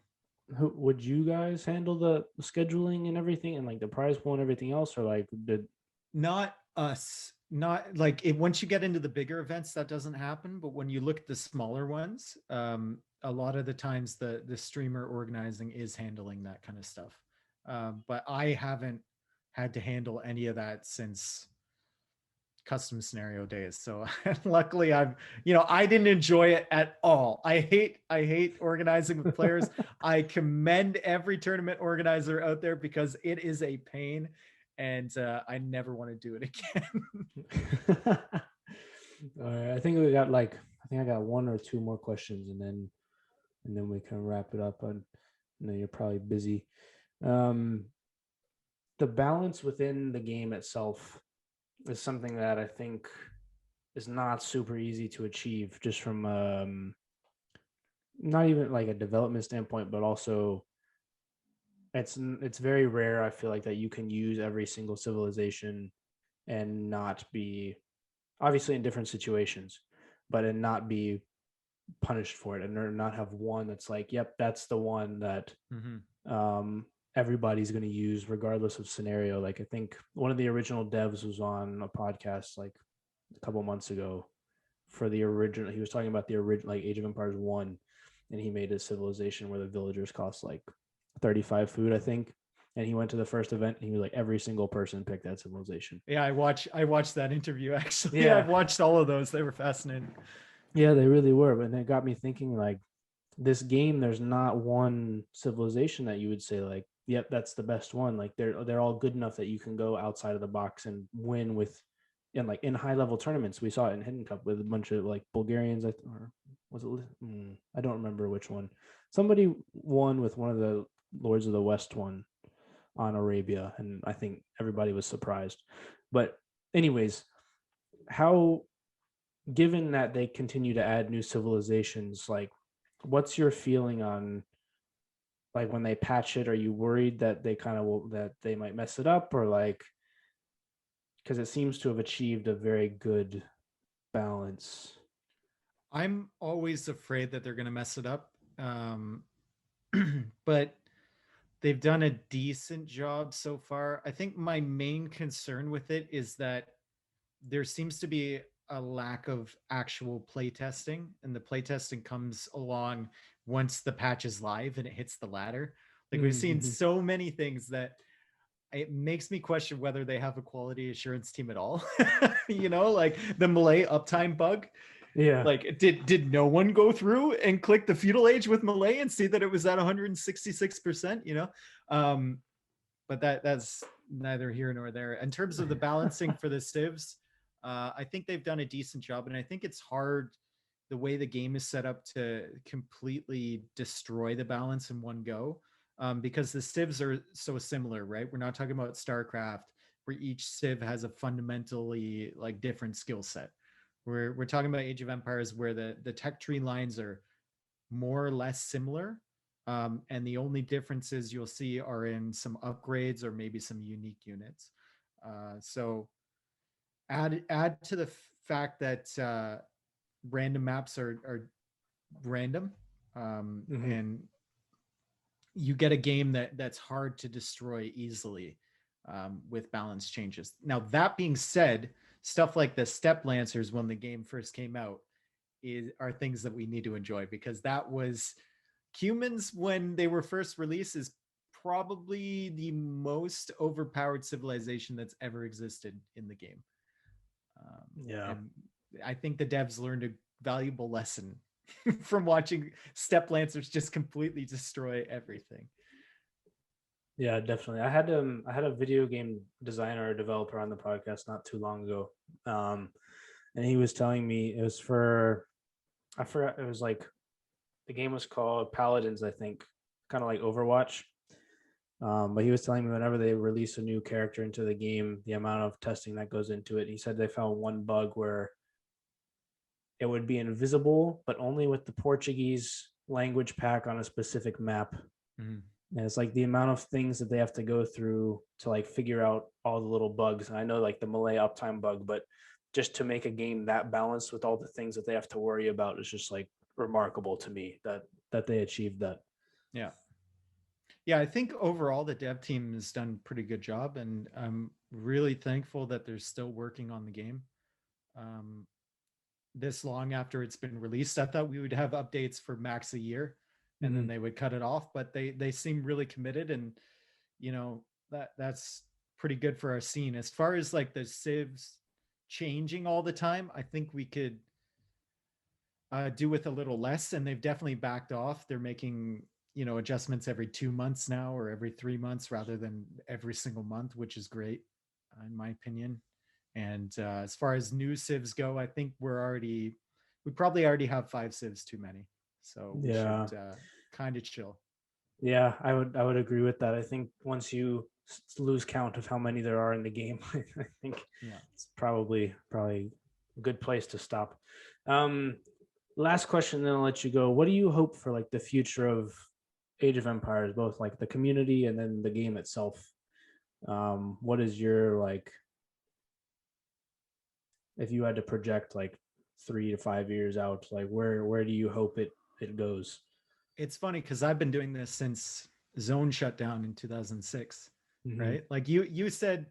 would you guys handle the scheduling and everything and like the prize pool and everything else, or like did not us, not like it, once you get into the bigger events, that doesn't happen. But when you look at the smaller ones, a lot of the times the streamer organizing is handling that kind of stuff. But I haven't had to handle any of that since custom scenario days. So luckily I didn't enjoy it at all. I hate organizing with players. I commend every tournament organizer out there because it is a pain and I never want to do it again. all right, I think I got one or two more questions and then and then we can wrap it up. On, I know you're probably busy. Um, the balance within the game itself is something that I think is not super easy to achieve, just from not even like a development standpoint, but also it's very rare. I feel like that you can use every single civilization and not be, obviously in different situations, but and not be punished for it, and not have one that's like, yep, that's the one that Mm-hmm. um, everybody's going to use regardless of scenario. Like I think one of the original devs was on a podcast like a couple months ago for the original. He was talking about the original like Age of Empires 1, and he made a civilization where the villagers cost like 35 food, I think. And he went to the first event and he was like, every single person picked that civilization. Yeah, I watched that interview actually. Yeah. I've watched all of those. They were fascinating. Yeah, they really were. But it got me thinking like, this game, there's not one civilization that you would say like, yep, that's the best one. Like they're all good enough that you can go outside of the box and win with, and like in high level tournaments. We saw it in Hidden Cup with a bunch of like Bulgarians, or was it? I don't remember which one. Somebody won with one of the Lords of the West one on Arabia, and I think everybody was surprised. But anyways, how, given that they continue to add new civilizations, like what's your feeling on like when they patch it? Are you worried that they kind of will, that they might mess it up, or like, because it seems to have achieved a very good balance? I'm always afraid that they're going to mess it up. But they've done a decent job so far. I think my main concern with it is that there seems to be a lack of actual playtesting, and the playtesting comes along once the patch is live and it hits the ladder. Like we've seen Mm-hmm. so many things that it makes me question whether they have a quality assurance team at all. Like the Malay uptime bug. Yeah. Like, did no one go through and click the feudal age with Malay and see that it was at 166%? Um, but that's neither here nor there. In terms of the balancing for the civs, I think they've done a decent job, and I think it's hard the way the game is set up to completely destroy the balance in one go, because the civs are so similar, right? We're not talking about StarCraft, where each civ has a fundamentally like different skill set. We're talking about Age of Empires, where the tech tree lines are more or less similar. And the only differences you'll see are in some upgrades or maybe some unique units. So add to the fact that random maps are random, Mm-hmm. and you get a game that's hard to destroy easily, with balance changes. Now that being said, stuff like the step lancers when the game first came out are things that we need to enjoy, because that was humans when they were first released is probably the most overpowered civilization that's ever existed in the game. Yeah. And I think the devs learned a valuable lesson from watching step lancers just completely destroy everything. Yeah, definitely. I had a video game designer or developer on the podcast not too long ago. Um and he was telling me it was for, I forgot, it was like the game was called Paladins, I think, kind of like Overwatch. But he was telling me whenever they release a new character into the game, the amount of testing that goes into it. He said they found one bug where it would be invisible, but only with the Portuguese language pack on a specific map. Mhm. And it's like the amount of things that they have to go through to like figure out all the little bugs. And I know like the Malay uptime bug, but just to make a game that balanced with all the things that they have to worry about is just like remarkable to me that they achieved that. Yeah. Yeah, I think overall the dev team has done a pretty good job, and I'm really thankful that they're still working on the game. Um, this long after it's been released, I thought we would have updates for max a year, and then Mm-hmm. they would cut it off. But they seem really committed, and that's pretty good for our scene. As far as like the civs changing all the time, I think we could do with a little less, and they've definitely backed off. They're making adjustments every 2 months now, or every 3 months, rather than every single month, which is great, in my opinion. And as far as new civs go, I think we probably already have 5 civs too many. So we should Yeah. kind of chill. Yeah, I would agree with that. I think once you lose count of how many there are in the game, I think Yeah. it's probably a good place to stop. Um, Last question, then I'll let you go. What do you hope for like the future of Age of Empires, both like the community and then the game itself? What is your like if you had to project like 3 to 5 years out, like where do you hope it goes? It's funny because I've been doing this since Zone shut down in 2006, Hmm. right? Like you said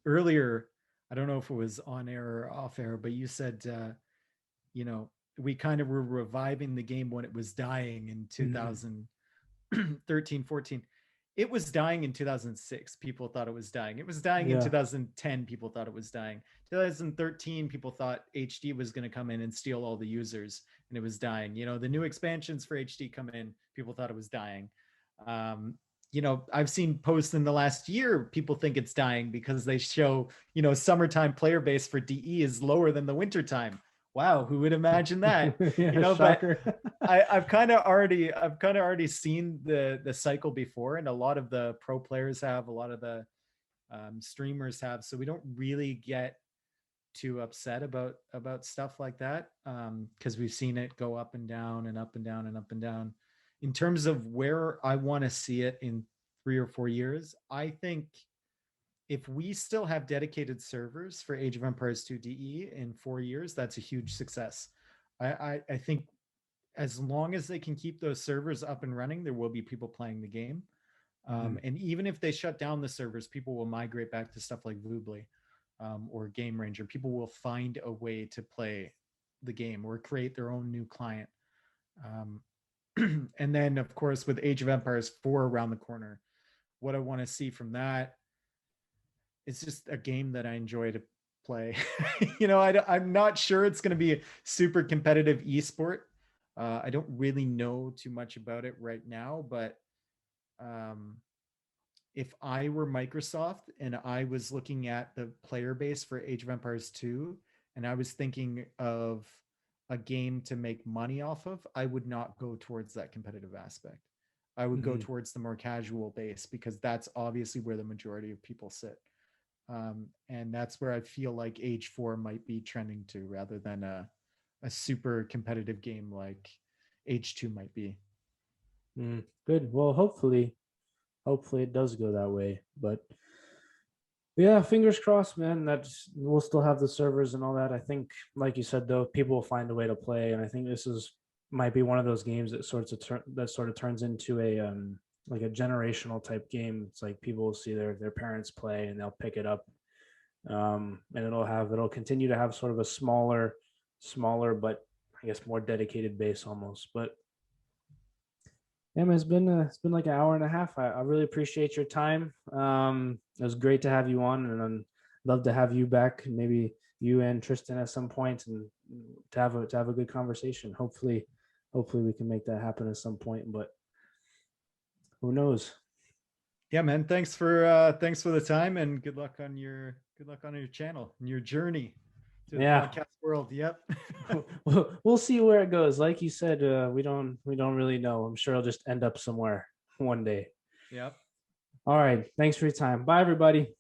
earlier, I don't know if it was on air or off air, but you said you know, we kind of were reviving the game when it was dying in Hmm. 2013, 14. It was dying in 2006. People thought it was dying. It was dying in Yeah. 2010. People thought it was dying. 2013, people thought HD was going to come in and steal all the users, and it was dying. You know, the new expansions for HD come in. People thought it was dying. Um, you know, I've seen posts in the last year. People think it's dying because they show, you know, summertime player base for DE is lower than the wintertime. Wow, who would imagine that? You Yeah, know, but shocker. I've kind of already seen the cycle before, and a lot of the pro players have, a lot of the streamers have, so we don't really get too upset about stuff like that because we've seen it go up and down and up and down and up and down. In terms of where I want to see it in 3 or 4 years, I think if we still have dedicated servers for Age of Empires 2 DE in 4 years, that's a huge success. I think as long as they can keep those servers up and running, there will be people playing the game. Mhm. And even if they shut down the servers, people will migrate back to stuff like Voobly or Game Ranger. People will find a way to play the game or create their own new client. Um, and then, of course, with Age of Empires 4 around the corner, what I want to see from that is just a game that I enjoy to play. You know, I'm not sure it's going to be a super competitive esport. I don't really know too much about it right now, but um, if I were Microsoft and I was looking at the player base for Age of Empires 2 and I was thinking of a game to make money off of, I would not go towards that competitive aspect. I would go Mhm. towards the more casual base because that's obviously where the majority of people sit. And that's where I feel like Age 4 might be trending to rather than a super competitive game like Age 2 might be. Good. Well, hopefully it does go that way. But yeah, fingers crossed, man. That's we'll still have the servers and all that. I think, like you said, though, people will find a way to play, and I think this is might be one of those games that sort of turns into a like a generational type game. It's like people will see their parents play and they'll pick it up, and it'll continue to have sort of a smaller but I guess more dedicated base almost. But yeah, man, it's been like an hour and a half. I really appreciate your time. It was great to have you on, and I'd love to have you back. Maybe you and Tristan at some point, and to have a good conversation. Hopefully we can make that happen at some point. But who knows? Yeah, man. Thanks for the time and good luck on your channel and your journey through the Yeah, podcast world. Yep. we'll see where it goes. Like you said, we don't really know. I'm sure it'll just end up somewhere one day. Yep. All right. Thanks for your time. Bye, everybody.